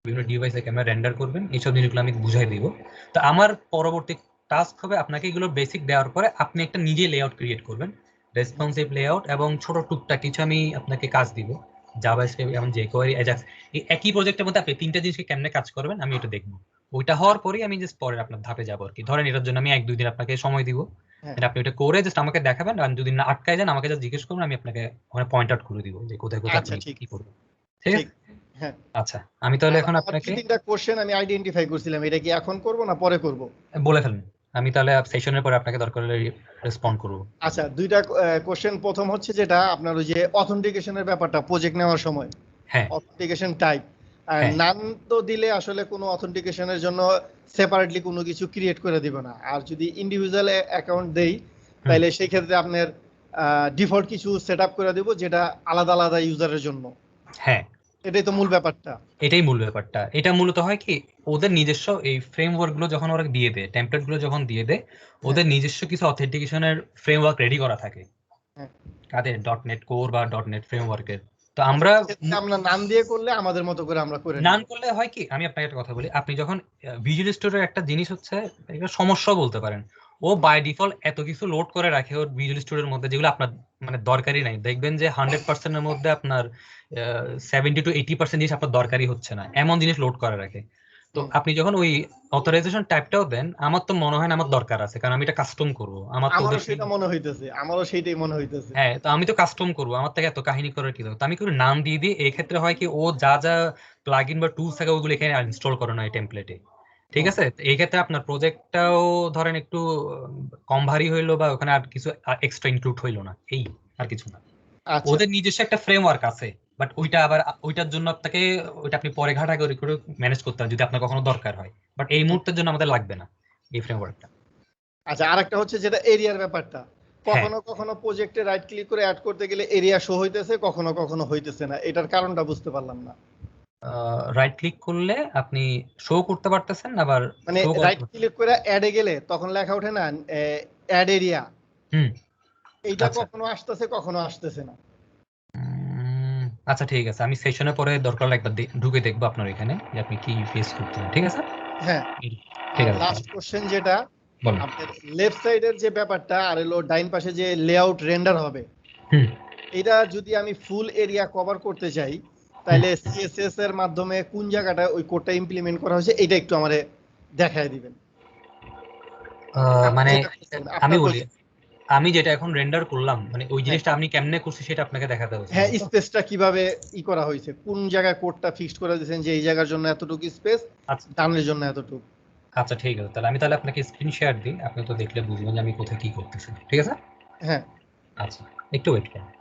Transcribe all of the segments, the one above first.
বিভিন্ন ডিভাইসে camera render করবেন, এইসব জিনিসগুলো আমি বুঝাই দিব। তো আমার পরবর্তী টাস্ক হবে আপনাকে এগুলো বেসিক দেওয়ার পরে আপনি একটা নিজে লেআউট ক্রিয়েট করবেন, রেসপন্সিভ লেআউট, এবং ছোট টুকটাক কিছু আমি আপনাকে কাজ দিব, জাভাস্ক্রিপ্ট এবং jQuery অ্যাজাক্স, এই একই প্রজেক্টের মধ্যে আপনি তিনটা জিনিসকে কেমনে কাজ করবেন আমি এটা দেখবো। ওইটা হওয়ার পরেই আমি জাস্ট পরে আপনার ধাপে যাবো আর কি। ধরেন এটার জন্য আমি 1-2 দিন আপনাকে সময় দিব, আপনি ওটা করে জাস্ট আমাকে দেখাবেন, আর যদি না আটকায় যান আমাকে জাস্ট জিজ্ঞেস করবেন, আমি আপনাকে ওখানে পয়েন্ট আউট করে দিব যে কোথায় কোথায় আপনি কি করবেন। ঠিক আছে? হ্যাঁ আচ্ছা, আমি তাহলে এখন আপনাকে তিনটা কোশ্চেন আমি আইডেন্টিফাই করছিলাম, এটা কি এখন করব না পরে করব? বলে ফেলুন, আমি তাহলে সেশনের পরে আপনাকে দরকার হলে রেসপন্ড করব। আচ্ছা, দুইটা কোশ্চেন। প্রথম হচ্ছে যেটা আপনার ওই যে অথেন্টিকেশনের ব্যাপারটা প্রজেক্ট নেওয়ার সময়, হ্যাঁ অথেন্টিকেশন টাইপ নাম তো দিলে আসলে কোনো অথেন্টিকেশনের জন্য সেপারেটলি কোনো কিছু ক্রিয়েট করে দিব না। আর যদি ইন্ডিভিজুয়াল অ্যাকাউন্ট দেই তাহলে সেই ক্ষেত্রে আপনার ডিফল্ট কিছু সেটআপ করে দেব যেটা আলাদা আলাদা ইউজারের জন্য। হ্যাঁ, এটাই তো মূল ব্যাপারটা। এটাই মূল ব্যাপারটা। এটা মূলত হয় কি, ওদের নিজস্ব এই ফ্রেমওয়ার্ক গুলো যখন ওরা দিয়ে দেয়, টেমপ্লেট গুলো যখন দিয়ে দেয়, ওদের নিজস্ব কিছু অথেন্টিকেশনের ফ্রেমওয়ার্ক রেডি করা থাকে কাদের .NET কোর বা .NET ফ্রেমওয়ার্কের। তো আমরা নাম দিয়ে করলে আমাদের মতো করে আমরা করে নাম করলে হয় কি, আমি আপনাকে একটা কথা বলি, আপনি যখন ভিজুয়াল স্টুডিওর একটা জিনিস হচ্ছে এটা সমস্যা বলতে পারেন, ও বাই ডিফল্ট এত কিছু লোড করে রাখে ওর ভিজুয়াল স্টুডিওর মধ্যে যেগুলো আপনার মানে দরকারই নাই। দেখবেন যে 100% এর মধ্যে আপনার 70 to 80% জিনিস আপনার দরকারই হচ্ছে না, এমন জিনিস লোড করে রাখে। তো আপনি যখন ওই অথরাইজেশন টাইপটাও দেন, আমার তো মনে হয় না আমার দরকার আছে, কারণ আমি এটা কাস্টম করবো। আমারও সেটা মনে হইতেছে, আমারও সেইটাই মনে হইতেছে। হ্যাঁ, তো আমি তো কাস্টম করবো, আমার থেকে এত কাহিনী করে কি হবে? তো আমি করে নাম দিয়ে দিই। এই ক্ষেত্রে হয় কি, ও যা যা প্লাগইন বা টুলস থাকে ওগুলো এখানে ইনস্টল করে না এই টেমপ্লেটে। ঠিক আছে? এই ক্ষেত্রে আপনার প্রজেক্টটাও ধরেন একটু কম ভারী হইলো, বা ওখানে আর কিছু এক্সট্রা ইনক্লুড হইলো না, এই আর কিছু না। ওদের নিজস্ব একটা ফ্রেমওয়ার্ক আছে, বাট ওইটা আবার ওইটার জন্য আপনাকে ওইটা আপনি পরে ঘাটা করে করে ম্যানেজ করতে হবে যদি আপনার কখনো দরকার হয়, বাট এই মুহূর্তের জন্য আমাদের লাগবে না এই ফ্রেমওয়ার্কটা। আচ্ছা, আরেকটা হচ্ছে যেটা এরিয়ার ব্যাপারটা, কখনো কখনো প্রজেক্টে রাইট ক্লিক করে অ্যাড করতে গেলে এরিয়া শো হইতেছে, কখনো কখনো হইতেছে না। এটার কারণটা বুঝতে পারলাম না। রাইট ক্লিক করলে আপনি শো করতে পারতেছেন, আবার মানে রাইট ক্লিক করে অ্যাডে গেলে তখন লেখা ওঠে না অ্যাড এরিয়া, এইটা কখনো আসতেছে কখনো আসতেছে না। আচ্ছা ঠিক আছে, আমি সেশনের পরে দরকার একবার ঢুকে দেখবো আপনার এখানে যে আপনি কি ফেস করতেন। ঠিক আছে? হ্যাঁ, ঠিক আছে। লাস্ট কোশ্চেন যেটা বলুন। আপনার লেফট সাইডের যে ব্যাপারটা আর হলো ডাইন পাশে যে লেআউট রেন্ডার হবে, এটা যদি আমি ফুল এরিয়া কভার করতে চাই তাহলে সিএসএস এর মাধ্যমে কোন জায়গাটা ওই কোডটা ইমপ্লিমেন্ট করা হয়েছে এটা একটু আমারে দেখায় দিবেন। মানে আমি বলি, আমি যেটা এখন রেন্ডার করলাম, মানে ওই জিনিসটা আপনি কেমনে করছি সেটা আপনাকে দেখাতে হবে। হ্যাঁ, স্পেসটা কিভাবে করা হয়েছে, কোন জায়গায় কোডটা ফিক্সড করে দিয়েছেন যে এই জায়গার জন্য এতটুকু স্পেস, ডানের জন্য এতটুকু। আচ্ছা ঠিক আছে, তাহলে আমি আপনাকে স্ক্রিন শেয়ার দিই, আপনি তো দেখলে বুঝবেন যে আমি কোথায় কি করতেছি। ঠিক আছে? হ্যাঁ, আচ্ছা, একটু ওয়েট করুন।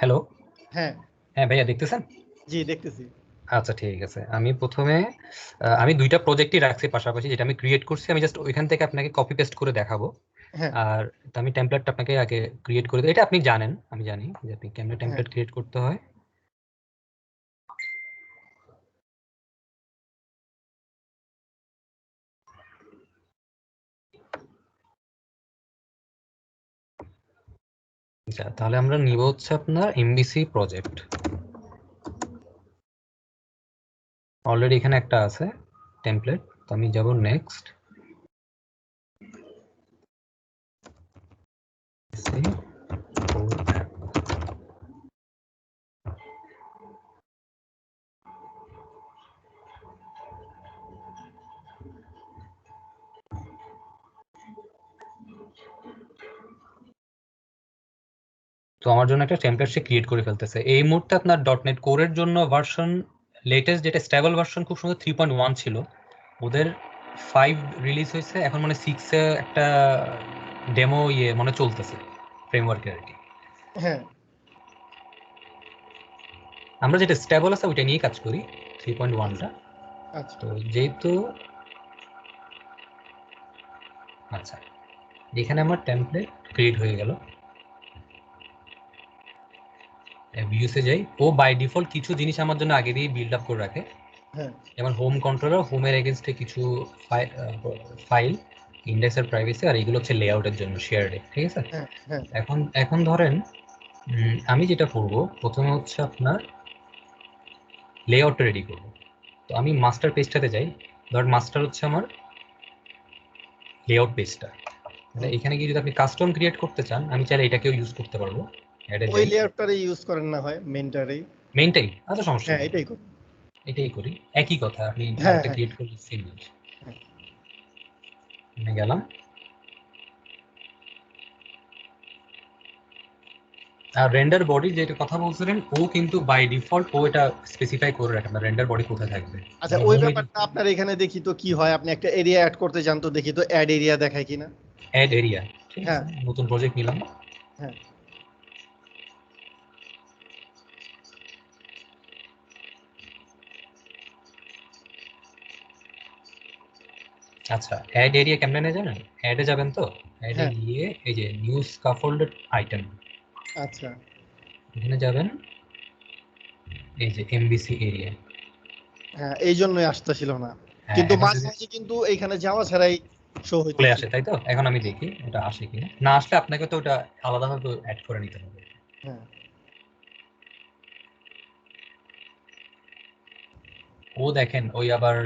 হ্যালো। হ্যাঁ হ্যাঁ ভাইয়া, দেখতেছেন? জি দেখতেছি। আচ্ছা ঠিক আছে, আমি প্রথমে আমি দুইটা প্রজেক্টই রাখছি পাশাপাশি, যেটা আমি ক্রিয়েট করছি। আমি জাস্ট ওইখান থেকে আপনাকে কপি পেস্ট করে দেখাবো। আর আমি টেমপ্লেটটা আপনাকে আগে ক্রিয়েট করে দিই। এটা আপনি জানেন, আমি জানি যে আপনি কেমনে টেমপ্লেট ক্রিয়েট করতে হয়। আচ্ছা, তাহলে আমরা নিব হচ্ছে আপনার এমবিসি প্রজেক্ট। অলরেডি এখানে একটা আছে টেমপ্লেট, তো আমি যাব নেক্সট। তো আমার জন্য একটা টেমপ্লেট সে ক্রিয়েট করে ফেলতেছে। এই মুহূর্তে আপনার .NET কোরের জন্য ভার্সন লেটেস্ট যেটা স্টেবল ভার্সন খুব সুন্দর 3.1 ছিল, ওদের 5 রিলিজ হয়েছে, এখন মানে 6 এ একটা ডেমো মানে চলতেছে ফ্রেমওয়ার্কের আর কি। হ্যাঁ আমরা যেটা স্টেবল আছে ওইটা নিয়ে কাজ করি 3.1টা। আচ্ছা তো যেহেতু আচ্ছা এখানে আমার টেমপ্লেট ক্রিয়েট হয়ে গেল, ভিউসে যাই, ও বাই ডিফল্ট কিছু জিনিস আমার জন্য আগে দিয়ে বিল্ড আপ করে রাখে, হ্যাঁ যেমন হোম কন্ট্রোলার, হোমের এগেনস্টে কিছু ফাইল, ইন্ডেক্সের প্রাইভেসি, আর এগুলো হচ্ছে লেআউটের জন্য শেয়ার্ডে, ঠিক আছে। হ্যাঁ হ্যাঁ এখন এখন ধরেন আমি যেটা করব প্রথমে হচ্ছে আপনার লেআউটটা রেডি করব। তো আমি মাস্টার পেজটাতে যাই, ধরেন মাস্টার হচ্ছে আমার লেআউট পেজটা। মানে এখানে গিয়ে যদি আপনি কাস্টম ক্রিয়েট করতে চান, আমি চাইলে এটাকেও ইউজ করতে পারবো। অ্যাডে ওই যাই, লেয়ারটারই ইউজ করেন না হয় মেইনটারই। মেইনটাই, আচ্ছা সমস্যা হ্যাঁ নেই, এটাই করি। এটাই করি, একই কথা, আপনি হ্যাঁ আরেকটা হ্যাঁ ক্রিয়েট করলে সেম জিনিস। হ্যাঁ। আমি গেলাম, আর রেন্ডার বডি যেটা কথা বলছিলেন, ও কিন্তু বাই ডিফল্ট ও এটা স্পেসিফাই করে রাখে না রেন্ডার বডি কোথায় থাকবে। আচ্ছা আমি ওই হোমে ব্যাপারটা আপনার এখানে দেখি তো কি হয়, আপনি একটা এরিয়া অ্যাড করতে চান তো দেখি তো অ্যাড এরিয়া দেখায় কিনা। অ্যাড এরিয়া, ঠিক আছে, হ্যাঁ নতুন প্রজেক্ট নিলাম। হ্যাঁ আচ্ছা অ্যাড এরিয়া কেমনে জানেন? অ্যাডে যাবেন, তো অ্যাডে হ্যাঁ গিয়ে এই যে নিউ স্কাফোল্ডেড আইটেম, আচ্ছা এখানে যাবেন, এই যে এমবিসি এরিয়া। হ্যাঁ এই জন্যই আসতেছিল না, হ্যাঁ কিন্তু এখন মাঝে যদি মাঝে কিন্তু এইখানে যাওয়া ছাড়াই শো চলে হইতেছিল। আসে, তাই তো এখন আমি দেখি ওটা আসে কিনা, না আসলে আপনাকে তো ওটা আলাদাভাবে অ্যাড করে নিতে হবে। হ্যাঁ ও দেখেন ওই আবার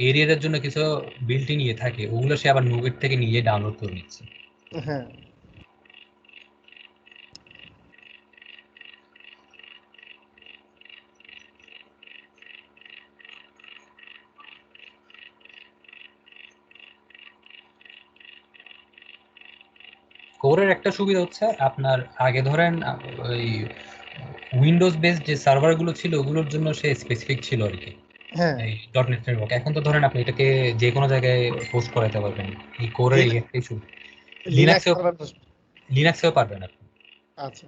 এরিয়ার জন্য কিছু বিল্ট ইন থাকে, ওগুলো সে আবার নুগেট থেকে নিজে ডাউনলোড করে নিচ্ছে। হ্যাঁ কোরের একটা সুবিধা হচ্ছে আপনার, আগে ধরেন ওই উইন্ডোজ বেসড যে সার্ভারগুলো ছিল ওগুলোর জন্য সে স্পেসিফিক ছিল আর কি, হ্যাঁ এই ডটনেট ফ্রেমওয়ার্ক। এখন তো ধরেন আপনি এটাকে যে কোনো জায়গায় হোস্ট করাতে পারবেন, এই কোরের এই একটা ইস্যু। লিনাক্স লিনাক্সেও, সার্ভার। লিনাক্সেও পারবেন আপনি। আচ্ছা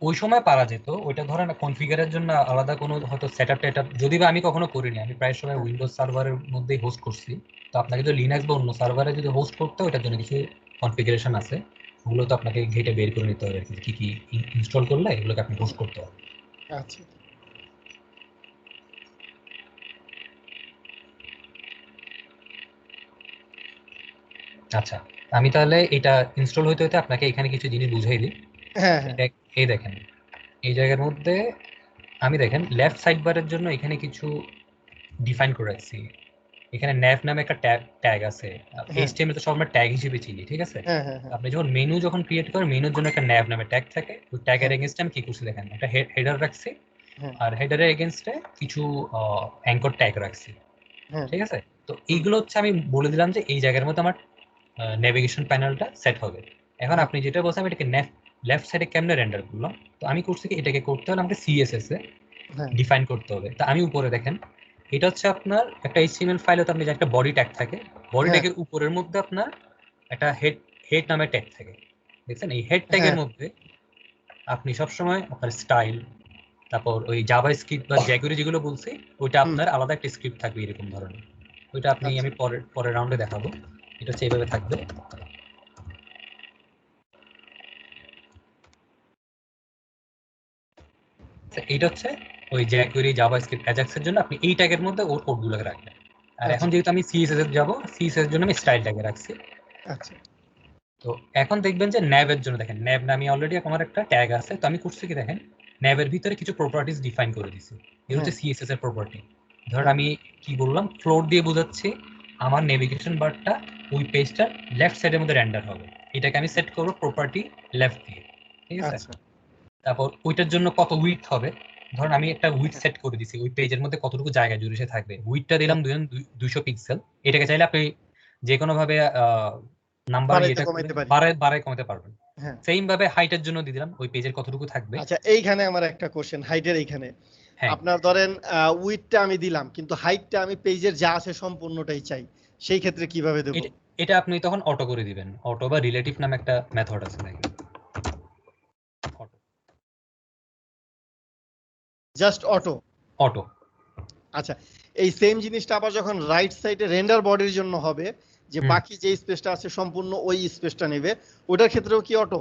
ওই সময় পারা যেত, ওইটা ধরেন কনফিগারের জন্য আলাদা কোনো হয়তো সেটআপ টেটআপ, যদি বা আমি কখনো করিনি, আমি প্রায় সময় হ্যাঁ উইন্ডোজ সার্ভারের মধ্যেই হোস্ট করছি। তো আপনাকে যদি লিনাক্স বা অন্য সার্ভারে যদি হোস্ট করতে হয়, ওটার জন্য কিছু কনফিগারেশন আছে, ওগুলো তো আপনাকে ঘেটে বের করে নিতে হবে আর কি, কি ইনস্টল করলে এগুলোকে আপনি হোস্ট করতে হবে। আচ্ছা আচ্ছা আমি তাহলে এটা ইনস্টল হইতে হইতে আপনাকে এখানে কিছু জিনিস বুঝাই দিই। হ্যাঁ হ্যাঁ এই দেখেন, এই জায়গার মধ্যে আমি দেখেন লেফট সাইড বারের জন্য এখানে কিছু ডিফাইন করে রাখছি। এখানে nav নামে একটা ট্যাগ আছে, হ্যাঁ HTML তো সব আমরা ট্যাগ হিসেবে চিনি, ঠিক আছে। হ্যাঁ হ্যাঁ হ্যাঁ আপনি যখন মেনু ক্রিয়েট করেন, মেনুর জন্য একটা nav নামে ট্যাগ থাকে, ওই ট্যাগের হ্যাঁ এগেইনস্টে আমি কি করছি দেখেন, একটা হেডার রাখছি, হ্যাঁ আর হেডারের এগেইনস্টে কিছু অ্যাঙ্কর ট্যাগ রাখছি, হ্যাঁ ঠিক আছে। তো হুম, এইগুলো হচ্ছে আমি বলে দিলাম যে এই জায়গার মধ্যে আমার নেভিগেশন প্যানেলটা সেট হবে। এখন হ্যাঁ আপনি যেটা বলছেন আমি এটাকে লেফট সাইডে কেমনে রেন্ডার করলাম, তো আমি করছি কি এটাকে করতে হলে আমাকে সিএসএস এ হ্যাঁ ডিফাইন করতে হবে। তা আমি উপরে দেখেন, এটা হচ্ছে আপনার একটা এইচটিএমএল ফাইলে তো আপনি যে একটা বডি ট্যাগ থাকে, বডি হ্যাঁ ট্যাগের উপরের মধ্যে আপনার একটা হেড হেড নামে ট্যাগ থাকে, দেখছেন। এই হেড ট্যাগের হ্যাঁ মধ্যে আপনি সবসময় আপনার স্টাইল, তারপর ওই জাভা স্ক্রিপ্ট বা জ্যাকুরি যেগুলো বলছি, ওইটা হুম, আপনার আলাদা একটা স্ক্রিপ্ট থাকবে এরকম ধরনের। ওইটা আপনি আচ্ছা আমি পরের রাউন্ডে দেখাবো। এটা হচ্ছে এইভাবে থাকবে। এইটা হচ্ছে ওই জ্যাকুরি জাভা স্ক্রিপ্ট অ্যাজাক্সের জন্য আপনি এই ট্যাগের মধ্যে ওর কোডগুলোকে রাখবেন। আর এখন আচ্ছা যেহেতু আমি সিএসএস এর যাবো, সিএসএস এর জন্য আমি স্টাইল ট্যাগে রাখছি। আচ্ছা তো এখন দেখবেন যে ন্যাবের জন্য দেখেন, ন্যাব নামে অলরেডি আমার একটা ট্যাগ আছে। তো আমি করছি কি দেখেন, ন্যাবের ভিতরে কিছু প্রপার্টিজ ডিফাইন করে দিছি। এই হ্যাঁ হচ্ছে সিএসএস এর প্রপার্টি। ধরেন হ্যাঁ আমি কি বললাম, ফ্লোর দিয়ে বোঝাচ্ছি আমার নেভিগেশন বারটা ওই পেজটার লেফট সাইডের মধ্যে রেন্ডার হবে। এটাকে আমি সেট করবো প্রপার্টি লেফট দিয়ে, ঠিক আছে। আচ্ছা তারপর ওইটার জন্য কত উইডথ হবে, ধরুন আমি একটা উইডথ হ্যাঁ সেট করে দিছি, ওই পেজের মধ্যে কতটুকু জায়গা জুড়ে সে থাকবে, উইডথটা দিলাম হ্যাঁ 200 পিক্সেল। এটাকে চাইলে আপনি যে কোনো ভাবে নাম্বার বাড়াইতে ইয়েটা করে কমাইতে পারি। বাড়ায় কমাতে পারবেন। হ্যাঁ সেম ভাবে হাইটের জন্য দিয়ে দিলাম ওই পেজের কতটুকু থাকবে। আচ্ছা এইখানে আমার একটা কোশ্চেন হাইটের এইখানে হ্যাঁ আপনার ধরেন উইডথটা আমি দিলাম কিন্তু হাইটটা আমি পেজের যা আছে সম্পূর্ণটাই চাই, সেই ক্ষেত্রে কিভাবে দেব? এটা আপনি তখন অটো করে দিবেন। অটো বা রিলেটিভ নামে একটা মেথড আছে নাকি, জাস্ট অটো? অটো। আচ্ছা, এই সেম জিনিসটা আবার যখন রাইট সাইডে রেন্ডার বডির জন্য হবে, যে বাকি যে স্পেসটা আছে সম্পূর্ণ ওই স্পেসটা নেবে, ওটার ক্ষেত্রেও কি অটো?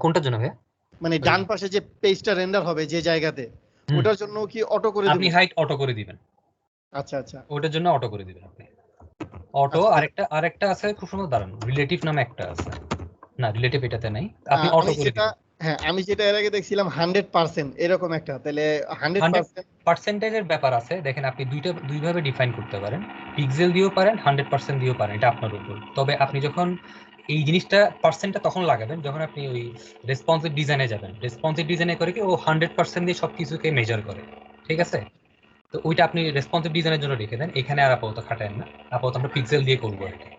কোনটার জন্য ভাই? মানে ডান পাশে যে পেজটা রেন্ডার হবে যে জায়গাতে, ওটার জন্য কি অটো করে দেব? আপনি হাইট অটো করে দিবেন। আচ্ছা আচ্ছা ওটার জন্য অটো করে দিবেন আপনি। অটো আচ্ছা। আরেকটা আছে খুব সুন্দর, দাঁড়ান, রিলেটিভ নামে একটা আছে। না, রিলেটিভ এটাতে নাই, আপনি অটো আমি করে যেটা, দিবেন। হ্যাঁ আমি যেটা এর আগে দেখছিলাম 100% এরকম একটা, তাহলে 100% পার্সেন্টেজের ব্যাপার আছে। দেখেন, আপনি দুইভাবে ডিফাইন করতে পারেন, পিক্সেল দিয়েও পারেন, 100% দিয়েও পারেন, এটা আপনার উপর। তবে আপনি যখন এই জিনিসটা পার্সেন্টটা তখন লাগাবেন যখন আপনি ওই রেসপন্সিভ ডিজাইনে যাবেন। রেসপন্সিভ ডিজাইনে করে কি ও 100% দিয়ে সবকিছুকে মেজার করে, ঠিক আছে? তো ওইটা আপনি রেসপন্সিভ ডিজাইনের জন্য রেখে দেন, এখানে আর আপাতত খাটায়েন না, আপাতত আমরা পিক্সেল দিয়ে করবো আর কি।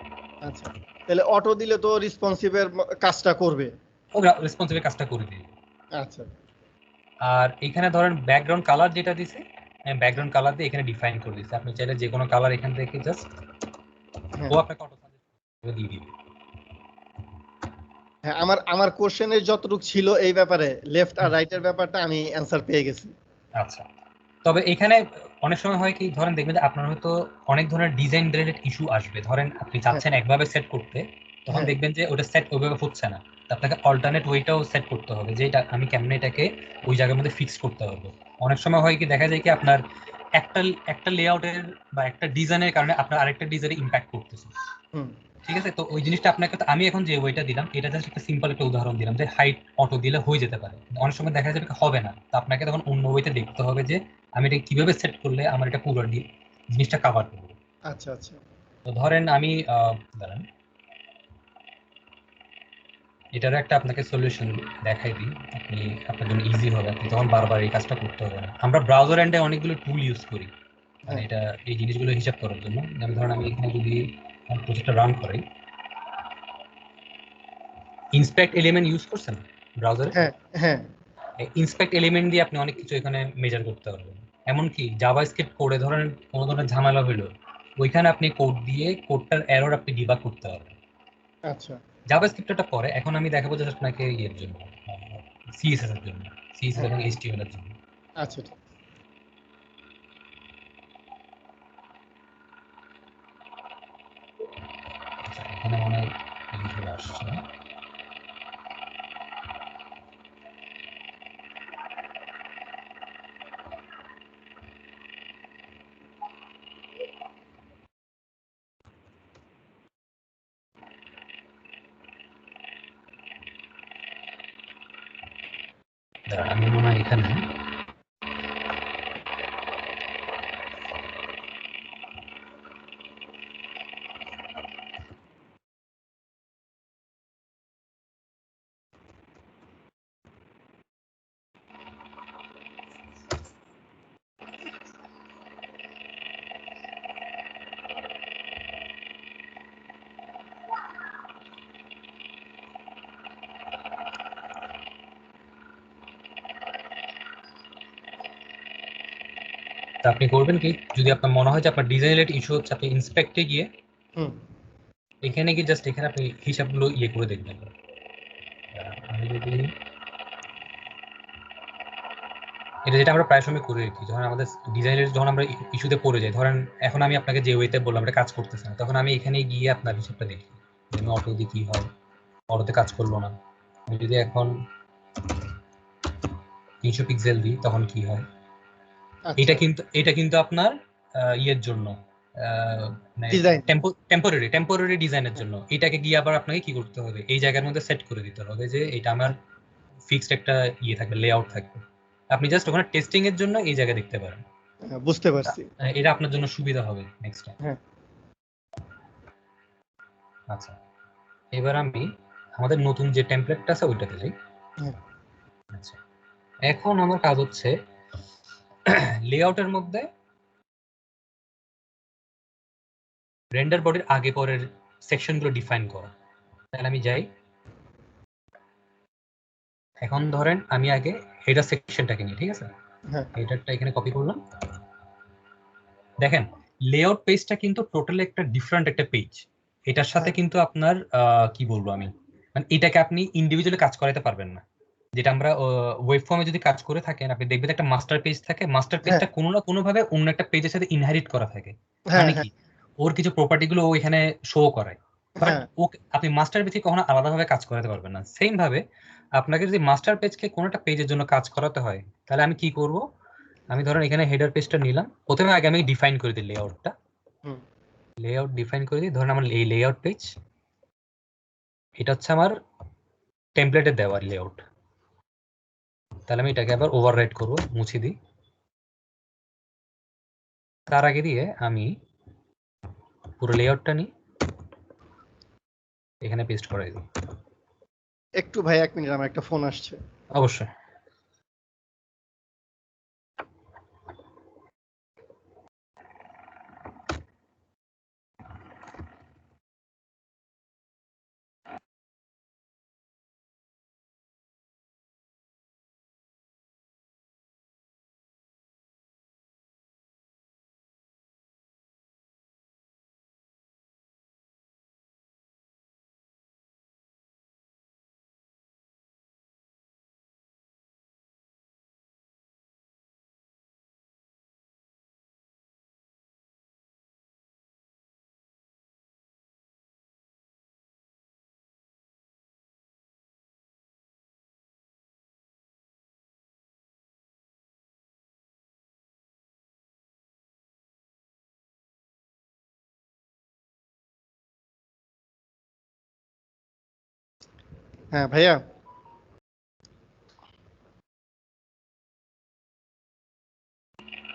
আচ্ছা, তাহলে অটো দিলে তো রেসপন্সিভের কাজটা করবে? ও রেসপন্সিভ কাজটা করে দিই। আচ্ছা, আর এখানে ধরেন ব্যাকগ্রাউন্ড কালার যেটা দিছে, ব্যাকগ্রাউন্ড কালার দিয়ে এখানে ডিফাইন করে দিচ্ছে। আপনি চাইলে যে কোনো কালার এখান থেকে জাস্ট ও আপনাকে অটো সাজেস্ট দিয়ে দিবে। হ্যাঁ, আমার কোশ্চেনের যতটুকু ছিল এই ব্যাপারে, লেফট আর রাইটের ব্যাপারটা আমি অ্যান্সার পেয়ে গেছি। আচ্ছা, তবে এখানে অনেক সময় হয় কি, ধরেন দেখবেন যে আপনার হয়তো অনেক ধরনের ডিজাইন রিলেটেড ইস্যু আসবে। ধরেন আপনি চাচ্ছেন একভাবে সেট করতে, তখন দেখবেন যে ওটা সেট ওইভাবে হচ্ছে না, আপনাকে অল্টারনেট ওয়েটাও সেট করতে হবে, যে এটা আমি কেমনে এটাকে ওই জায়গার মধ্যে ফিক্স করতে হবে। অনেক সময় হয় কি, দেখা যায় কি আপনার একটা একটা লেআউটের বা একটা ডিজাইনের কারণে আপনার আরেকটা ডিজাইনে ইম্প্যাক্ট করতেছে, ঠিক আছে? তো ওই জিনিসটা আপনাকে, আমি এখন যে ওইটা দিলাম এটা জাস্ট একটা সিম্পল একটা উদাহরণ দিলাম যে হাইট অটো দিলে হয়ে যেতে পারে। অনেক সময় দেখা যাবে হবে না, তো আপনাকে তখন অন্য ওইতে দেখতে হবে যে আমি এটা কিভাবে সেট করলে আমার এটা পুরো জিনিসটা কভার করবে। আচ্ছা আচ্ছা, তো ধরেন আমি দাঁড়ান, এটারও একটা আপনাকে সলিউশন দেখাই দিই, আপনি আপনার জন্য ইজি হবে, আপনি তখন বারবার এই কাজটা করতে হবে না। আমরা ব্রাউজার এন্ডে অনেকগুলো টুল ইউজ করি মানে এটা এই জিনিসগুলো হিসাব করার জন্য। যেমন ধরেন আমি এখানে যদি প্রজেক্টটা রান করি, ইন্সপেক্ট এলিমেন্ট ইউজ করছেন ব্রাউজারে? হ্যাঁ হ্যাঁ, ইন্সপেক্ট এলিমেন্ট দিয়ে আপনি অনেক কিছু এখানে মেজার করতে পারবেন। এমনকি জাভাস্ক্রিপ্ট কোডে ধরেন কোনো ধরনের ঝামেলা হইলো, ওইখানে আপনি কোড দিয়ে কোডটার এরর আপনি ডিবাগ করতে পারবেন। আচ্ছা জাভাস্ক্রিপ্টটা পরে, এখন আমি দেখাবো যে আপনাকে ইয়ের জন্য, সিএসএস এর জন্য, সিএসএস হ্যাঁ, এবং এইচটিএমএল এর জন্য। আচ্ছা ঠিক। আচ্ছা, এখানে মনে হয় চলে আসছে। দাঁড়ান, আমি মনে হয় এখানে আপনি করবেন কি, যদি আপনার মনে হয় যে আপনার ডিজাইন রিলেটেড ইস্যু হচ্ছে, আপনি ইন্সপেক্টে গিয়ে এখানে গিয়ে জাস্ট এখানে আপনি হিসাবগুলো ইয়ে করে দেখবেন। আমি যদি এটা, যেটা আমরা প্রায় সময় করে রাখি যখন আমাদের ডিজাইনের, যখন আমরা ইস্যুতে পড়ে যাই, ধরেন এখন আমি আপনাকে যে ওয়েতে বললাম এটা কাজ করতেছে না, তখন আমি এখানে গিয়ে আপনার হিসাবটা দেখি যে আমি অটো দিয়ে কি হয়, অটোতে কাজ করলো না। আমি যদি এখন 300 পিক্সেল দিই তখন কি হয়। এটা কিন্তু আপনার ইয়ের জন্য, ডিজাইন। টেম্পোরারি ডিজাইনের জন্য। এটাকে গিয়ে আবার আপনাকে কি করতে হবে, এই জায়গার মধ্যে সেট করে দিতে হবে যে এটা আমার ফিক্সড একটা ইয়ে থাকবে, লেআউট থাকবে। আপনি জাস্ট ওখানে টেস্টিং এর জন্য এই জায়গা দেখতে পারেন। বুঝতে পারছি। এটা আপনার জন্য সুবিধা হবে নেক্সট টাইম। হ্যাঁ, আচ্ছা, এবার আমি আমাদের নতুন যে টেমপ্লেটটা আছে ওইটাতে যাই। আচ্ছা, এখন আমার কাজ হচ্ছে লেআউটের মধ্যে রেন্ডার বডির আগে পরের সেকশনগুলো ডিফাইন করা। তাহলে আমি যাই, এখন ধরেন আমি আগে হেডার সেকশনটাকে নিই, ঠিক আছে? হেডারটা এখানে কপি করলাম। দেখেন লেআউট পেজটা কিন্তু টোটালি একটা ডিফারেন্ট একটা পেজ। এটার সাথে কিন্তু আপনার কি বলবো আমি, মানে এটাকে আপনি ইন্ডিভিজুয়ালি কাজ করাতে পারবেন না। যেটা আমরা ওয়েব ফর্মে যদি কাজ করে থাকেন, আপনি দেখবেন একটা মাস্টার পেজ থাকে, মাস্টার হ্যাঁ পেজটা কোনো না কোনো ভাবে অন্য একটা পেজের সাথে ইনহেরিট করা থাকে। হ্যাঁ মানে হ্যাঁ কি, ওর কিছু প্রপার্টি গুলো ও এখানে শো করায়, বাট হ্যাঁ ও আপনি মাস্টার পেজকে কখনো আলাদাভাবে কাজ করাতে পারবেন না। সেম ভাবে আপনাকে যদি মাস্টার পেজকে কোনো একটা পেজের জন্য কাজ করাতে হয়, তাহলে আমি কি করব, আমি ধরেন এখানে হেডার পেজটা নিলাম, প্রথমে আগে আমি ডিফাইন করে দিই লেআউটটা, হুম, লেআউট ডিফাইন করে দিই। ধরেন আমার এই লেআউট পেজ, এটা হচ্ছে আমার টেমপ্লেটে দেওয়ার লেআউট। তাহলে আমি এটাকে আবার ওভাররাইট করব, মুছে দিই। তার আগে দিয়ে আমি পুরো লেআউটটা নিই, এখানে পেস্ট করে দিই। একটু ভাই 1 মিনিট, আমার একটা ফোন আসছে। অবশ্যই। হ্যাঁ ভাইয়া।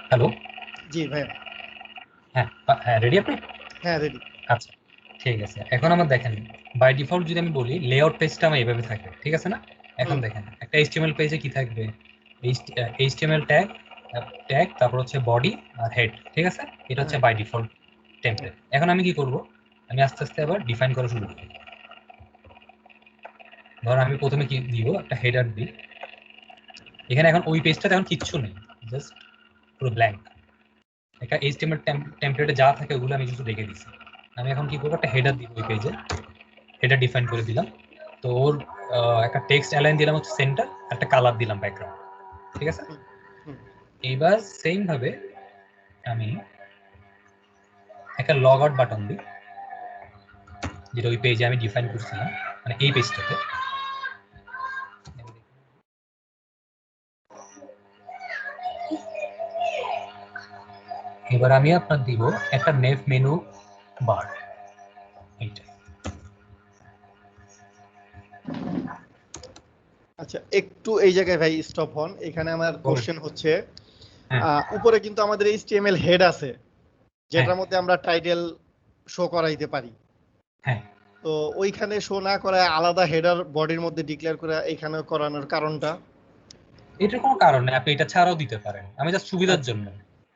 হ্যালো। জি ভাইয়া। হ্যাঁ হ্যাঁ, রেডি আপনি? হ্যাঁ রেডি। আচ্ছা, ঠিক আছে। এখন আমার দেখেন, বাই ডিফল্ট যদি আমি বলি লেআউট পেজটা আমার এভাবে থাকবে, ঠিক আছে না? এখন হুম দেখেন একটা এইচটিএমএল পেজে কি থাকবে, এইচটিএমএল ট্যাগ, তারপর হচ্ছে বডি আর হেড, ঠিক আছে? এটা হচ্ছে হ্যাঁ বাই ডিফল্ট হুম, টেমপ্লেট। এখন আমি কি করব, আমি আস্তে আস্তে আবার ডিফাইন করা শুরু করি। ধর আমি প্রথমে কি দিব, একটা হেডার দিই। এখানে এখন ওই পেজটাতে এখন কিচ্ছু নেই, জাস্ট পুরো ব্ল্যাঙ্ক। একটা এইচটিএমএল টেমপ্লেটে যা থাকে ওগুলো আমি কিছু রেখে দিচ্ছি। আমি এখন কি করবো, একটা হেডার দিব ওই পেজে, হেডার ডিফাইন করে দিলাম। তো ওর একটা টেক্সট অ্যালাইন দিলাম হচ্ছে সেন্টার, একটা কালার দিলাম ব্যাকগ্রাউন্ড, ঠিক আছে? হুম, হুম। এইবার সেম ভাবে আমি একটা লগ আউট বাটন দিই, যেটা ওই পেজে আমি ডিফাইন করছিলাম, মানে এই পেজটাতে। এবার আমি আপনার দিব একটা নেভ মেনু বার, এইটা। আচ্ছা, একটু এই জায়গায় ভাই স্টপ হন। এখানে আমার বলেন। কোশ্চেন হচ্ছে, হ্যাঁ উপরে কিন্তু আমাদের এইচটিএমএল হেড আছে, হ্যাঁ যেটার মধ্যে আমরা টাইটেল শো করাইতে পারি। হ্যাঁ, তো ওইখানে শো না করায় আলাদা হেডার বডির মধ্যে ডিক্লেয়ার করে এখানে করানোর কারণটা? এটার কোনো কারণ নেই, আপনি এটা ছাড়াও দিতে পারেন, আমি জাস্ট সুবিধার আচ্ছা জন্য।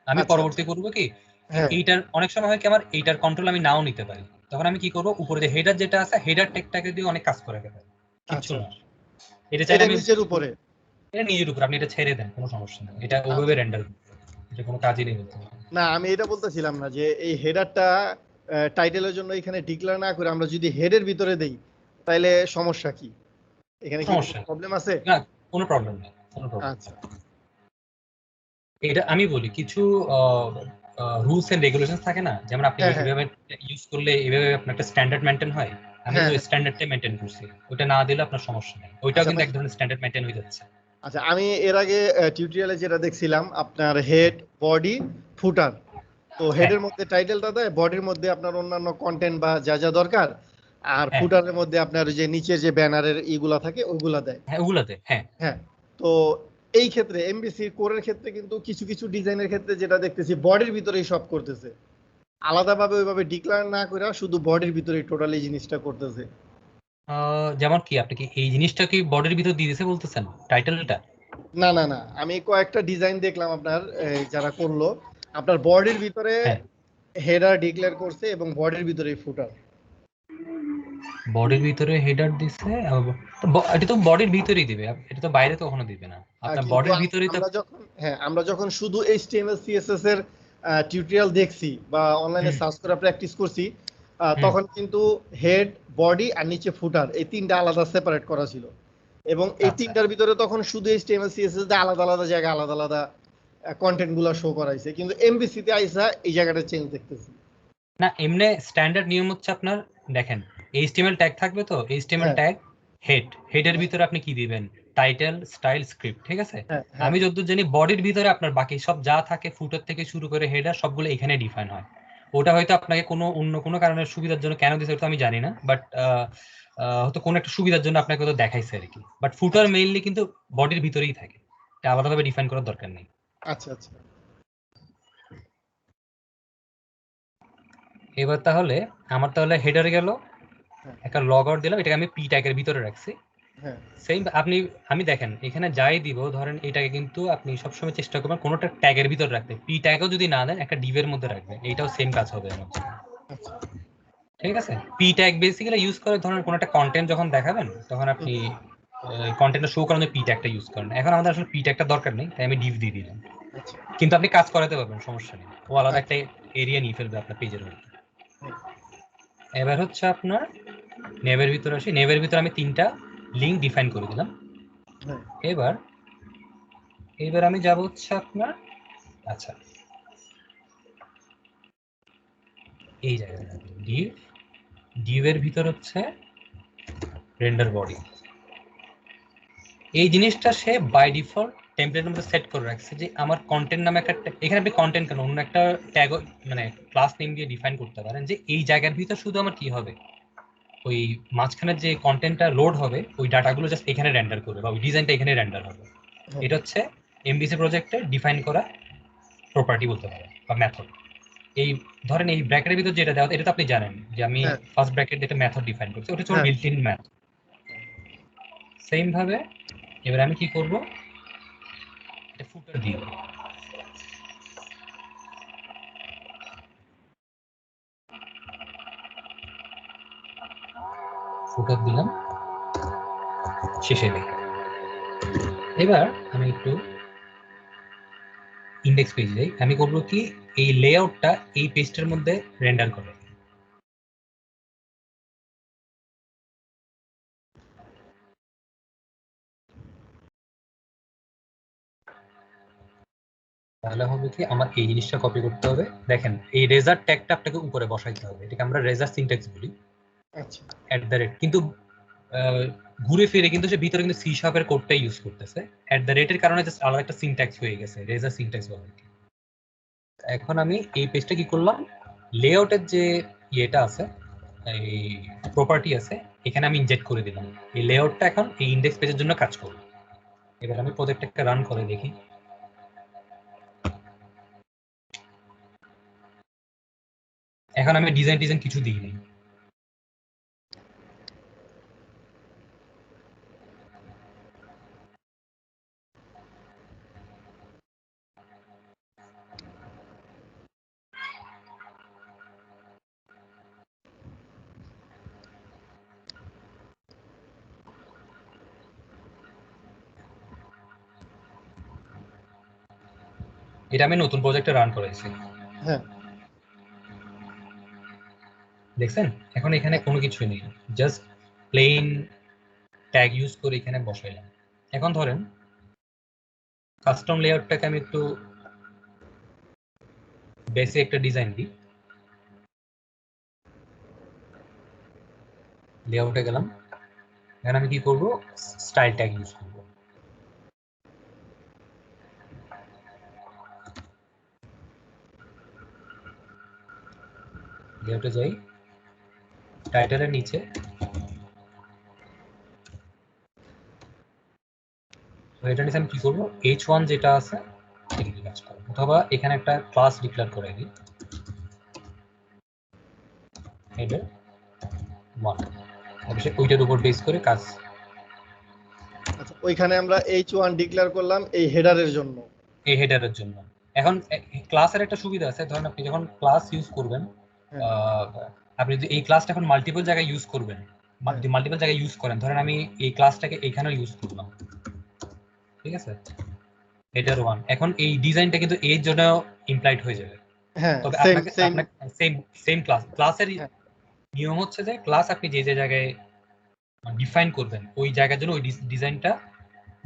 আমি আচ্ছা পরবর্তী আচ্ছা। করব কি, হ্যাঁ এইটার অনেক সময় হয় কি, আমার এইটার কন্ট্রোল আমি নাও নিতে পারি, তখন আমি কি করব, উপরে যে হেডার যেটা আছে, হেডার টেগটাকে দিয়ে অনেক কাজ করে ফেলে, কিচ্ছু আচ্ছা, না। এটা চাইলে এটা আমি, নিজের উপরে। এটা নিজের উপর, আপনি এটা ছেড়ে দেন, কোনো সমস্যা নেই, এটা ওভাবে আচ্ছা, রেন্ডার করবে, এটা কোনো কাজই নেই বলতে পারেন। না আমি এটা বলতেছিলাম না যে এই হেডারটা টাইটেলের জন্য এখানে ডিক্লেয়ার না করে আমরা যদি হেডের ভিতরে দেই তাহলে সমস্যা কি? এখানে কি কোনো সমস্যা নেই। প্রবলেম আছে? না, কোনো প্রবলেম নেই, কোনো প্রবলেম নেই। আচ্ছা। এটা আমি বলি, কিছু রুলস এন্ড রেগুলেশন থাকে না, যেমন আপনি হ্যাঁ হ্যাঁ এইভাবে ইউজ করলে এইভাবে আপনার একটা স্ট্যান্ডার্ড মেনটেন হয়, আমি হ্যাঁ ওই হ্যাঁ। স্ট্যান্ডার্ডটাই মেনটেন করছি, ওইটা না দিলে আপনার সমস্যা নেই, ওইটাও আচ্ছা কিন্তু ভাই, এক ধরনের স্ট্যান্ডার্ড মেনটেন হয়ে যাচ্ছে। আচ্ছা আমি এর আগে টিউটোরিয়ালে যেটা দেখছিলাম আপনার হেড, বডি, ফুটার। তো হ্যাঁ হেডের মধ্যে টাইটেলটা দেয়, বডির মধ্যে আপনার অন্যান্য কন্টেন্ট বা যা যা দরকার, আর হ্যাঁ ফুটারের মধ্যে আপনার যে নিচের যে ব্যানারের ইগুলা থাকে ওগুলা দেয়। হ্যাঁ, ওগুলাতে হ্যাঁ। হ্যাঁ। তো এই ক্ষেত্রে এমবিসি কোরের ক্ষেত্রে কিন্তু কিছু কিছু ডিজাইনের ক্ষেত্রে যেটা দেখতেছি বডির ভিতরেই সব করতেছে, আলাদাভাবে ওইভাবে ডিক্লেয়ার না করে শুধু বডির ভিতরেই টোটালি জিনিসটা করতেছে। যেমন কি, আপনি কি এই জিনিসটা কি বডির ভিতর দিয়ে দিয়েছে বলতেছেন, টাইটেলটা? না না না, আমি কয়েকটা ডিজাইন দেখলাম আপনার যারা করলো, আপনার বডির ভিতরে হ্যাঁ, হেডার ডিক্লেয়ার করছে এবং বডির ভিতরেই ফুটার। বডির ভিতরে হেডার দিছে, এটা তো বডির ভিতরেই দিবে, এটা তো বাইরে তো কখনো দিবে না, আপনার কিন্তু বডির ভিতরেই তো। আমরা যখন, হ্যাঁ আমরা যখন শুধু এইচটিএমএল সিএসএস এর টিউটোরিয়াল দেখছি বা অনলাইনে সার্চ করে প্র্যাকটিস করছি, তখন কিন্তু হেড, বডি আর নিচে ফুটার এই তিনটা আলাদা সেপারেট করা ছিল, এবং এই তিনটার ভিতরে তখন শুধু HTML CSS দিয়ে আলাদা আলাদা জায়গায় আলাদা আলাদা কন্টেন্ট গুলো শো করাইছে, কিন্তু MVC তে আইসা এই জায়গাটা চেঞ্জ দেখতেছি। না, এমনি স্ট্যান্ডার্ড নিয়ম হচ্ছে আপনার দেখেন HTML ট্যাগ থাকবে, তো HTML ট্যাগ হেডের ভিতরে আপনি কি দিবেন, টাইটেল, স্টাইল, স্ক্রিপ্ট, ঠিক আছে। আমি যতদূর জানি বডির ভিতরে আপনার বাকি সব যা থাকে ফুটার থেকে শুরু করে হেডার সবগুলো এখানে ডিফাইন হয়। ওটা হয়তো আপনাকে অন্য কোনো কারণের সুবিধার জন্য কেন দিয়েছে ওটা আমি জানি না, বাট হয়তো কোনো একটা সুবিধার জন্য আপনাকে তো দেখাইছে আর কি। বাট ফুটার মেইনলি কিন্তু বডির ভিতরেই থাকে, এটা আলাদাভাবে ডিফাইন করার দরকার নেই। আচ্ছা আচ্ছা। এবার তাহলে আমার হেডারে গেল, একটা লগ আউট দিলাম, এটাকে আমি পি ট্যাগের ভিতরে রাখছি। সেম আমি দেখেন এখানে যাই দিব, ধরেন এটাকে কিন্তু আপনি সবসময় চেষ্টা করবেন কোনোটা ট্যাগের ভিতরে রাখতে, পি ট্যাগও যদি না দেন একটা ডিভের মধ্যে রাখবেন, এইটাও সেম কাজ হবে আমার। ঠিক আছে, পি ট্যাগ বেসিক্যালি ইউজ করে ধরেন কোনো একটা কন্টেন্ট যখন দেখাবেন তখন আপনি কন্টেন্টটা শো করার জন্য পি ট্যাগটা ইউজ করেন। এখন আমাদের আসলে পি ট্যাগটা দরকার নেই, তাই আমি ডিভ দিয়ে দিলাম, কিন্তু আপনি কাজ করাতে পারবেন, সমস্যা নেই, ও আলাদা একটা এরিয়া নিয়ে ফেলবে আপনার পেজের মধ্যে। এবার হচ্ছে আপনার নেভের ভিতরে আসি, নেভের ভিতরে আমি 3টা লিঙ্ক ডিফাইন করে দিলাম। এবার আমি যাব হচ্ছে আপনার, আচ্ছা এই জায়গায় ডিভের ভিতর হচ্ছে রেন্ডার বডি। এই জিনিসটা সে বাই ডিফল্ট টেমপ্লেটের মধ্যে সেট করে রাখছে যে আমার কন্টেন্ট নামে একটা, এখানে আপনি কন্টেন্ট কেন অন্য একটা ট্যাগ মানে ক্লাস নেম দিয়ে ডিফাইন করতে পারেন, যে এই জায়গার ভিতর শুধু আমার কি হবে, ওই মাঝখানের যে কন্টেন্টটা লোড হবে ওই ডাটাগুলো জাস্ট এখানে রেন্ডার করবে, বা ওই ডিজাইনটা এখানে রেন্ডার হবে। এটা হচ্ছে এমভিসি প্রজেক্টে ডিফাইন করা প্রপার্টি বলতে পারে বা মেথড। এই ধরেন এই ব্র্যাকেটের ভিতর যেটা দেওয়া, এটা তো আপনি জানেন যে আমি ফার্স্ট ব্র্যাকেট একটা মেথড ডিফাইন করছি, ওটা হচ্ছে বিল্ট ইন ম্যাথড। সেম ভাবে এবার আমি কি করব, এটা ফুটার দিব, ফুটার দিলাম শেষে দেখে। এবার আমি একটু ইন্ডেক্স পেজ যাই, আমি করবো কি এই লেআউটটা এই পেজটার মধ্যে রেন্ডার করে। তাহলে হবে কি আমার এই জিনিসটা কপি করতে হবে, দেখেন এই রেজার ট্যাগটা আপনাকে উপরে বসাইতে হবে, এটাকে আমরা রেজার সিনট্যাক্স বলি। আচ্ছা, কিন্তু ঘুরে ফিরে কিন্তু সে ভিতরে কিন্তু সি শার্পের কোডটাই ইউজ করতেছে, এর কারণে জাস্ট আলাদা একটা সিনট্যাক্স হয়ে গেছে, রেজার সিনট্যাক্স বলে। এখন আমি এই পেজটা কি করলাম, লেআউটের যে ইয়েটা আছে, এই প্রপার্টি আছে, এখানে আমি ইনজেক্ট করে দিলাম, এই লেআউটটা এখন এই ইনডেক্স পেজের জন্য কাজ করবে। এবার আমি প্রজেক্টটাকে রান করে দেখি, এখন আমি ডিজাইন কিছু দিইনি। এটা আমি নতুন প্রজেক্টে রান করেছি, দেখছেন? এখন এখানে কোনো কিছু নেই, জাস্ট প্লেন ট্যাগ ইউজ করে এখানে বসাইলাম। এখন ধরেন কাস্টম লেআউটটাকে আমি একটু বেসিক একটা ডিজাইন দিই, লেআউটে গেলাম, এখন আমি কি করব, স্টাইল ট্যাগ ইউজ করব। লেআউটে যাই, টাইটেলের নিচে এটা নিচে আমি কি করব, h1 যেটা আছে এটাকে কাজ করব, অথবা এখানে একটা ক্লাস ডিক্লেয়ার করে দিই হেডার 1, অবশ্যই ওইটার উপর বেস করে কাজ। আচ্ছা, ওইখানে আমরা h1 ডিক্লেয়ার করলাম এই হেডারের জন্য, এই হেডারের জন্য। এখন ক্লাসের একটা সুবিধা আছে, ধরেন আপনি যখন ক্লাস ইউজ করবেন, আপনি যদি এই ক্লাসটা এখন মাল্টিপল জায়গায় ইউজ করবেন, মাল্টিপল জায়গায় ইউজ করেন, ধরেন আমি এই ক্লাসটাকে এখানেও ইউজ করলাম, ঠিক আছে, হেডার 1, এখন এই ডিজাইনটা কিন্তু এর জন্য ইমপ্লাইড হয়ে যাবে, হ্যাঁ, তবে সেম আপনাকে সেম। আপনাকে সেম ক্লাসের নিয়ম হচ্ছে যে ক্লাস আপনি যে জায়গায় ডিফাইন করবেন ওই জায়গার জন্য ওই ডিজাইনটা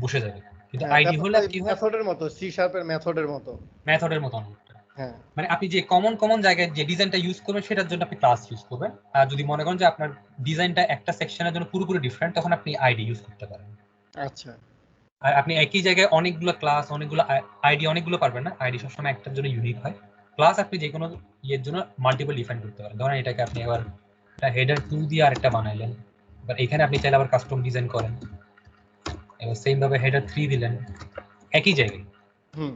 বসে যাবে, কিন্তু হ্যাঁ, আইডি ব্যাপারটা হলে ওই কি হয় মেথডের মতো, সি শার্পের মেথডের মতো। মেথডের মতো অনেকটা। হ্যাঁ মানে আপনি যে কমন জায়গায় যে ডিজাইনটা ইউজ করবেন সেটার জন্য আপনি ক্লাস ইউজ করবেন, আর যদি মনে করেন যে আপনার ডিজাইনটা একটা সেকশনের জন্য পুরোপুরি ডিফারেন্ট তখন আপনি আইডি ইউজ করতে পারেন। আচ্ছা। আর আপনি একই জায়গায় অনেকগুলো ক্লাস অনেকগুলো আইডি অনেকগুলো পারবেন না, আইডি সবসময় একটার জন্য ইউনিক হয়। ক্লাস আপনি যে কোনো ইয়ের জন্য মাল্টিপল ডিফাইন করতে পারেন। ধরেন এটাকে আপনি এবার একটা হেডার 2 দিয়ে আরেকটা বানাইলেন, এবার এখানে আপনি চাইলে আবার কাস্টম ডিজাইন করেন, এবার সেম ভাবে হেডার 3 দিলেন একই জায়গায়। হুম।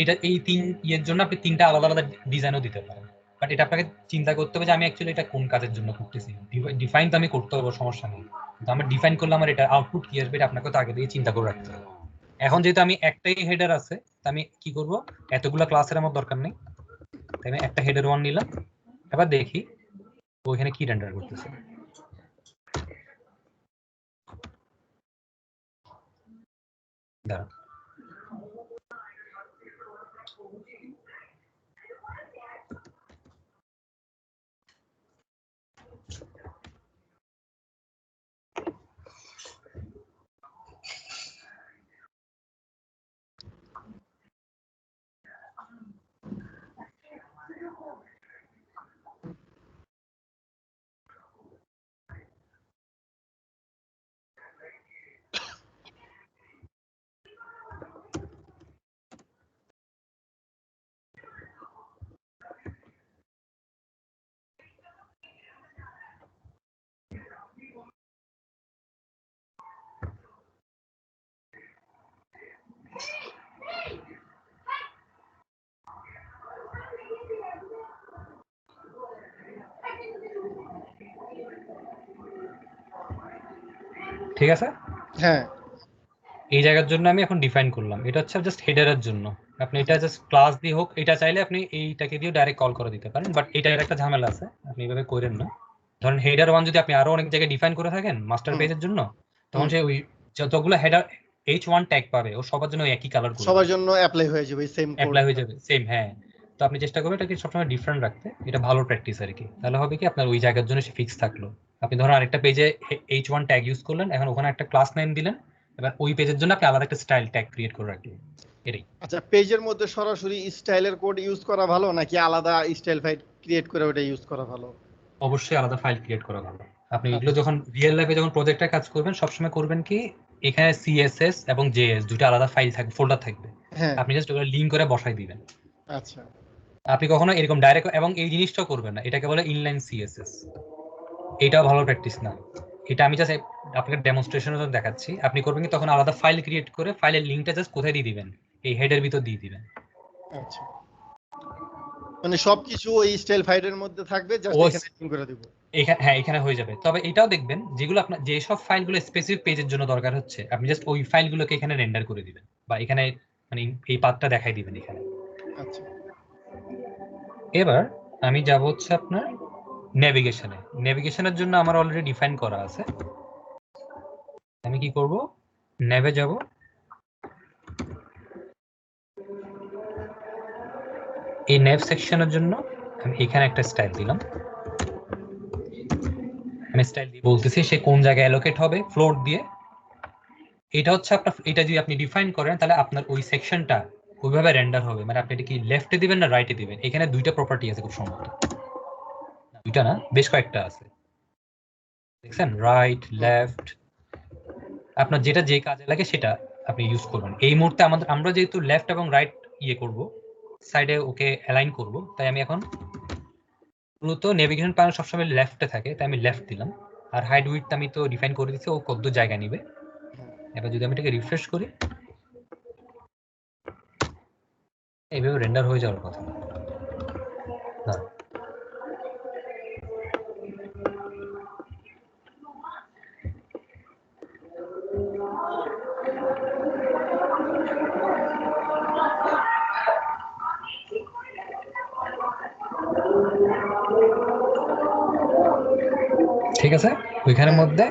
এটা এই তিন ইয়ের জন্য আপনি তিনটা আলাদা আলাদা ডিজাইনও দিতে পারেন, বাট এটা আপনাকে চিন্তা করতে হবে যে আমি অ্যাকচুয়ালি এটা কোন কাজের জন্য করতেছি। ডিফাইন তো আমি করতে পারবো, সমস্যা নেই, কিন্তু আমার ডিফাইন করলে আমার এটা আউটপুট কি আসবে এটা আপনাকে তো আগে থেকে চিন্তা করে রাখতে হবে। এখন যেহেতু আমি একটাই হেডার আছে, আমি কি করব, এতগুলা ক্লাসের আমার দরকার নেই, তাই আমি একটা হেডার 1 নিলাম। এবার দেখি ওইখানে কি রেন্ডার করতেছে। দাঁড়ান, ঠিক আছে। হ্যাঁ এই জায়গার জন্য আমি এখন ডিফাইন করলাম, এটা হচ্ছে জাস্ট হেডারের জন্য। আপনি এটা জাস্ট ক্লাস দিয়ে হোক, এটা চাইলে আপনি এইটাকে দিয়ে ডাইরেক্ট কল করে দিতে পারেন, বাট এটার একটা ঝামেলা আছে, আপনি এইভাবে করেন না। ধরেন হেডার 1 যদি আপনি আরো অনেক জায়গায় ডিফাইন করে থাকেন মাস্টার হুম পেজের জন্য, তখন হুম। সে ওই যতগুলো হেডার H1 ট্যাগ পাবে ও সবার জন্য একই কালার করে সবার দিবে, জন্য অ্যাপ্লাই হয়ে যাবে সেম কোড। অ্যাপ্লাই হয়ে যাবে সেম। হ্যাঁ, তো আপনি চেষ্টা করবেন এটাকে সবসময় ডিফারেন্ট রাখতে, এটা ভালো প্র্যাকটিস আর কি। তাহলে হবে কি আপনার ওই জায়গার জন্য সে ফিক্স থাকলো। আপনি ধরুন আরেকটা পেজে H1 ট্যাগ ইউজ করলেন, এখন ওখানে একটা ক্লাস নেম দিলেন, এবার ওই পেজের জন্য আপনি আলাদা একটা স্টাইল ট্যাগ ক্রিয়েট করে রাখলেন, এটাই। আচ্ছা, পেজের মধ্যে সরাসরি স্টাইলের কোড ইউজ করা ভালো নাকি আলাদা স্টাইল ফাইল ক্রিয়েট করে ওটা ইউজ করা ভালো? অবশ্যই আলাদা ফাইল ক্রিয়েট করা ভালো। আপনি এগুলো আচ্ছা। যখন রিয়েল লাইফে যখন প্রজেক্টে কাজ করবেন সবসময় করবেন কি, এখানে সিএসএস এবং জেএস দুটো আলাদা ফাইল থাকবে, ফোল্ডার থাকবে, হ্যাঁ। আপনি জাস্ট ওগুলো লিঙ্ক করে বসাই দিবেন। আচ্ছা। আপনি কখনো এরকম ডাইরেক্ট, এবং এই জিনিসটাও করবেন না, এটাকে বলে ইনলাইন সিএসএস, এটাও ভালো প্র্যাকটিস না। এটা আমি জাস্ট আপনাকে ডেমনস্ট্রেশনের জন্য দেখাচ্ছি। আপনি করবেন কি তখন আলাদা ফাইল ক্রিয়েট করে ফাইলের লিঙ্কটা জাস্ট কোথায় দিয়ে দিবেন, এই হেডের ভিতর দিয়ে দিবেন। আচ্ছা, মানে সবকিছু ওই স্টাইল ফাইলের মধ্যে থাকবে, জাস্ট ও এখানে লিংক করে দিব। এখানে, হ্যাঁ এখানে হয়ে যাবে। তবে এটাও দেখবেন যেগুলো আপনার যেসব ফাইলগুলো স্পেসিফিক পেজের জন্য দরকার হচ্ছে আপনি জাস্ট ওই ফাইলগুলোকে এখানে রেন্ডার করে দিবেন, বা এখানে মানে এই পাথটা দেখাই দিবেন এখানে। আচ্ছা। এবার আমি যাব হচ্ছে আপনার নেভিগেশনে। নেভিগেশনের জন্য আমার অলরেডি ডিফাইন করা আছে। আমি কি করব, নেভে যাব, এই নেভ সেকশনের জন্য আমি এখানে একটা স্টাইল দিলাম। আমি স্টাইল দিয়ে বলতেছি সে কোন জায়গায় অ্যালোকেট হবে ফ্লোর দিয়ে। এটা হচ্ছে আপনার, এটা যদি আপনি ডিফাইন করেন তাহলে আপনার ওই সেকশনটা ওইভাবে রেন্ডার হবে। মানে আপনি এটা কি লেফটে দিবেন না রাইটে দিবেন, এখানে দুইটা প্রপার্টি আছে খুব সম্ভবত, দুইটা না বেশ কয়েকটা আছে, দেখছেন, রাইট লেফট। আপনার যেটা যে কাজে লাগে সেটা আপনি ইউজ করবেন। এই মুহূর্তে আমরা যেহেতু লেফট এবং রাইট ইয়ে করব, সাইডে ওকে অ্যালাইন করব, তাই আমি এখন মূলত নেভিগেশন প্যানেল সবসময় লেফটে থাকে, তাই আমি লেফট দিলাম। আর হাইড উইডথ আমি তো ডিফাইন করে দিচ্ছি ও কত জায়গা নিবে। এবার যদি আমি এটাকে রিফ্রেশ করি, এইভাবে রেন্ডার হয়ে যাওয়ার কথা না। ঠিক আছে, ওইখানের হ্যাঁ। মধ্যে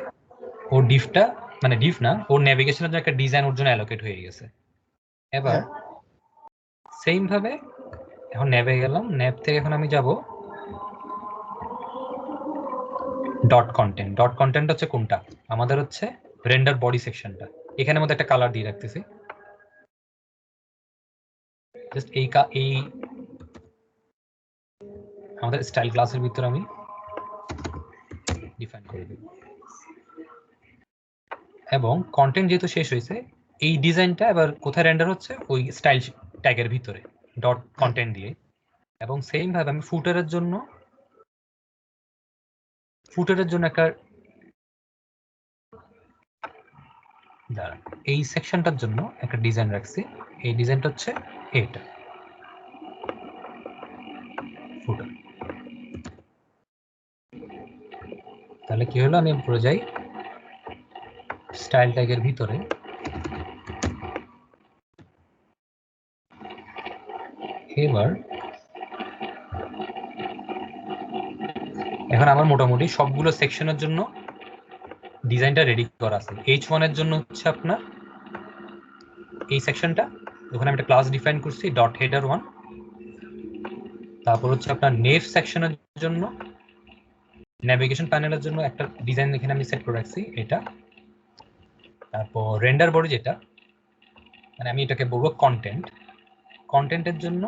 ওর ডিফটা, মানে ডিফ না, ওর নেভিগেশনের জন্য একটা ডিজাইন ওর জন্য অ্যালোকেট হয়ে গেছে। এবার হ্যাঁ। সেম ভাবে এখন ন্যাবে গেলাম, ন্যাব থেকে এখন আমি যাব ডট কন্টেন্ট। ডট কন্টেন্ট হচ্ছে কোনটা? আমাদের হচ্ছে রেন্ডার বডি সেকশনটা। এখানের মধ্যে একটা কালার দিয়ে রাখতেছি, জাস্ট এই আমাদের স্টাইল ক্লাসের ভিতরে আমি ডিফাইন করে দেব। এবং কন্টেন্ট যেহেতু শেষ হয়েছে, এই ডিজাইনটা এবার কোথায় রেন্ডার হচ্ছে? ওই স্টাইল ট্যাগের ভিতরে ডট কন্টেন্ট দিয়ে। এবং সেম ভাবে আমি ফুটারের জন্য একটা এই সেকশনটার জন্য একটা ডিজাইন রাখছি। এই ডিজাইনটা হচ্ছে এটা ফুটার। তাহলে কি হলো, আমি পড়ে যাই স্টাইল ট্যাগের ভিতরে, এবার এখন আমার মোটামুটি সবগুলো সেকশনের জন্য ডিজাইনটা রেডি করা আছে। H1 এর জন্য হচ্ছে আপনার এই সেকশনটা, ওখানে আমি একটা ক্লাস ডিফাইন করছি ডট হেডার 1। তারপর হচ্ছে আপনার নেভ সেকশনের জন্য, নেভিগেশন প্যানেলের জন্য একটা ডিজাইন এখানে আমি সেট করে রাখছি এটা। তারপর রেন্ডার বডি, যেটা মানে আমি এটাকে বলবো কন্টেন্ট। কন্টেন্টের জন্য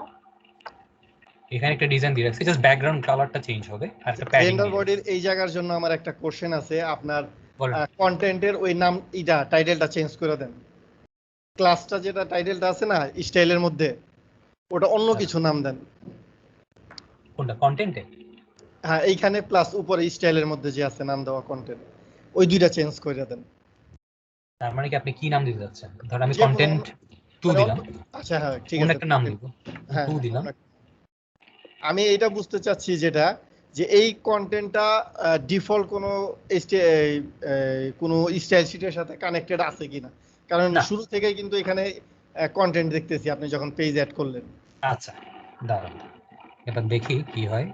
এখানে একটা ডিজাইন দিয়ে রাখছি, জাস্ট ব্যাকগ্রাউন্ড কালারটা চেঞ্জ হবে আর একটা প্যাডিং রেন্ডার দিয়ে বডির এই জায়গার জন্য আমার একটা কোশ্চেন আছে। আপনার বলেন। কন্টেন্টের ওই নাম ইটা টাইটেলটা চেঞ্জ করে দেন। ক্লাসটা যেটা টাইটেলটা আছে না স্টাইলের মধ্যে, ওটা অন্য কিছু নাম দেন। কোনটা? কন্টেন্টে? হ্যাঁ, এইখানে প্লাস উপরে স্টাইলের মধ্যে যে আছে নাম দেওয়া কন্টেন্ট, ওই দুইটা চেঞ্জ করে দেন। তার মানে কি আপনি কি নাম দিতে যাচ্ছেন? ধর আমি যে কোনো কন্টেন্ট 2 মানে দিলাম, আচ্ছা হ্যাঁ ঠিক কোন আছে। একটা নাম দিব, হ্যাঁ 2 দিলাম। আমি এটা বুঝতে চাচ্ছি যেটা, যে এই কন্টেন্টটা ডিফল্ট কোনো স্টাইল শিটের সাথে কানেক্টেড আছে কিনা, কারণ না। শুরু থেকেই কিন্তু এখানে কন্টেন্ট দেখতেছি আপনি যখন পেজ অ্যাড করলেন। আচ্ছা দাঁড়ান, এবার দেখি কি হয়।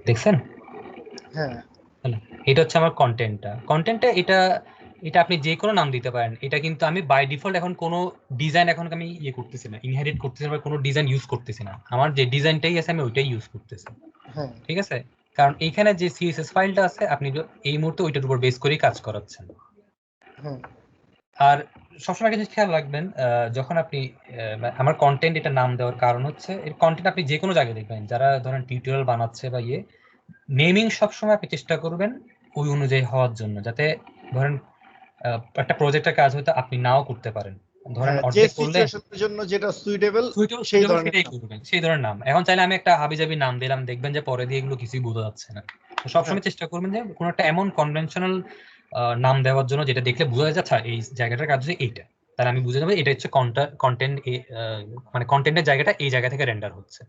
দেখছেন? হ্যাঁ এটা হচ্ছে আমার কন্টেন্টটা। এটা এটা আপনি যে কোনো নাম দিতে পারেন। এটা কিন্তু আমি বাই ডিফল্ট এখন কোনো ডিজাইন এখন আমি করতেছি না, ইনহেরিট করতেছি না, বা কোনো ডিজাইন ইউজ করতেছি না। আমার যে ডিজাইনটাই আছে আমি ওইটাই ইউজ করতেছি, হ্যাঁ ঠিক আছে? কারণ এইখানে যে সিএসএস ফাইলটা আছে আপনি এই মুহূর্তে ওইটার উপর বেস করেই কাজ করাচ্ছেন। হ্যাঁ আর সবসময় একটা জিনিস খেয়াল রাখবেন, যখন আপনি আমার কন্টেন্ট এটা নাম দেওয়ার কারণ হচ্ছে, এর কন্টেন্ট আপনি যে কোনো জায়গায় দেখবেন, যারা ধরেন টিউটোরিয়াল বানাচ্ছে বা নেমিং সবসময় আপনি চেষ্টা করবেন ওই অনুযায়ী হওয়ার জন্য, যাতে ধরেন একটা প্রজেক্টের কাজ হয়তো আপনি নাও করতে পারেন, ধরেন হ্যাঁ, যে অর্ধেক করলেন, সিচুয়েশনের জন্য যেটা সুইটেবল সেই সুইটেবল ধরনের সেটাই নাম। করবেন, সেই ধরনের নাম। এখন চাইলে আমি একটা হাবিজাবি নাম দিলাম, দেখবেন যে পরে দিয়ে এগুলো কিছুই বোঝা যাচ্ছে না। তো হ্যাঁ সবসময় চেষ্টা করবেন যে কোনো একটা এমন কনভেনশনাল নাম দেওয়ার জন্য যেটা দেখলে বোঝা যাচ্ছে এই জায়গাটার কাজ হচ্ছে এইটা, তাহলে আমি বুঝে যাবো এটা হচ্ছে কন্টেন্ট, মানে কন্টেন্টের জায়গাটা এই জায়গা থেকে রেন্ডার হচ্ছে,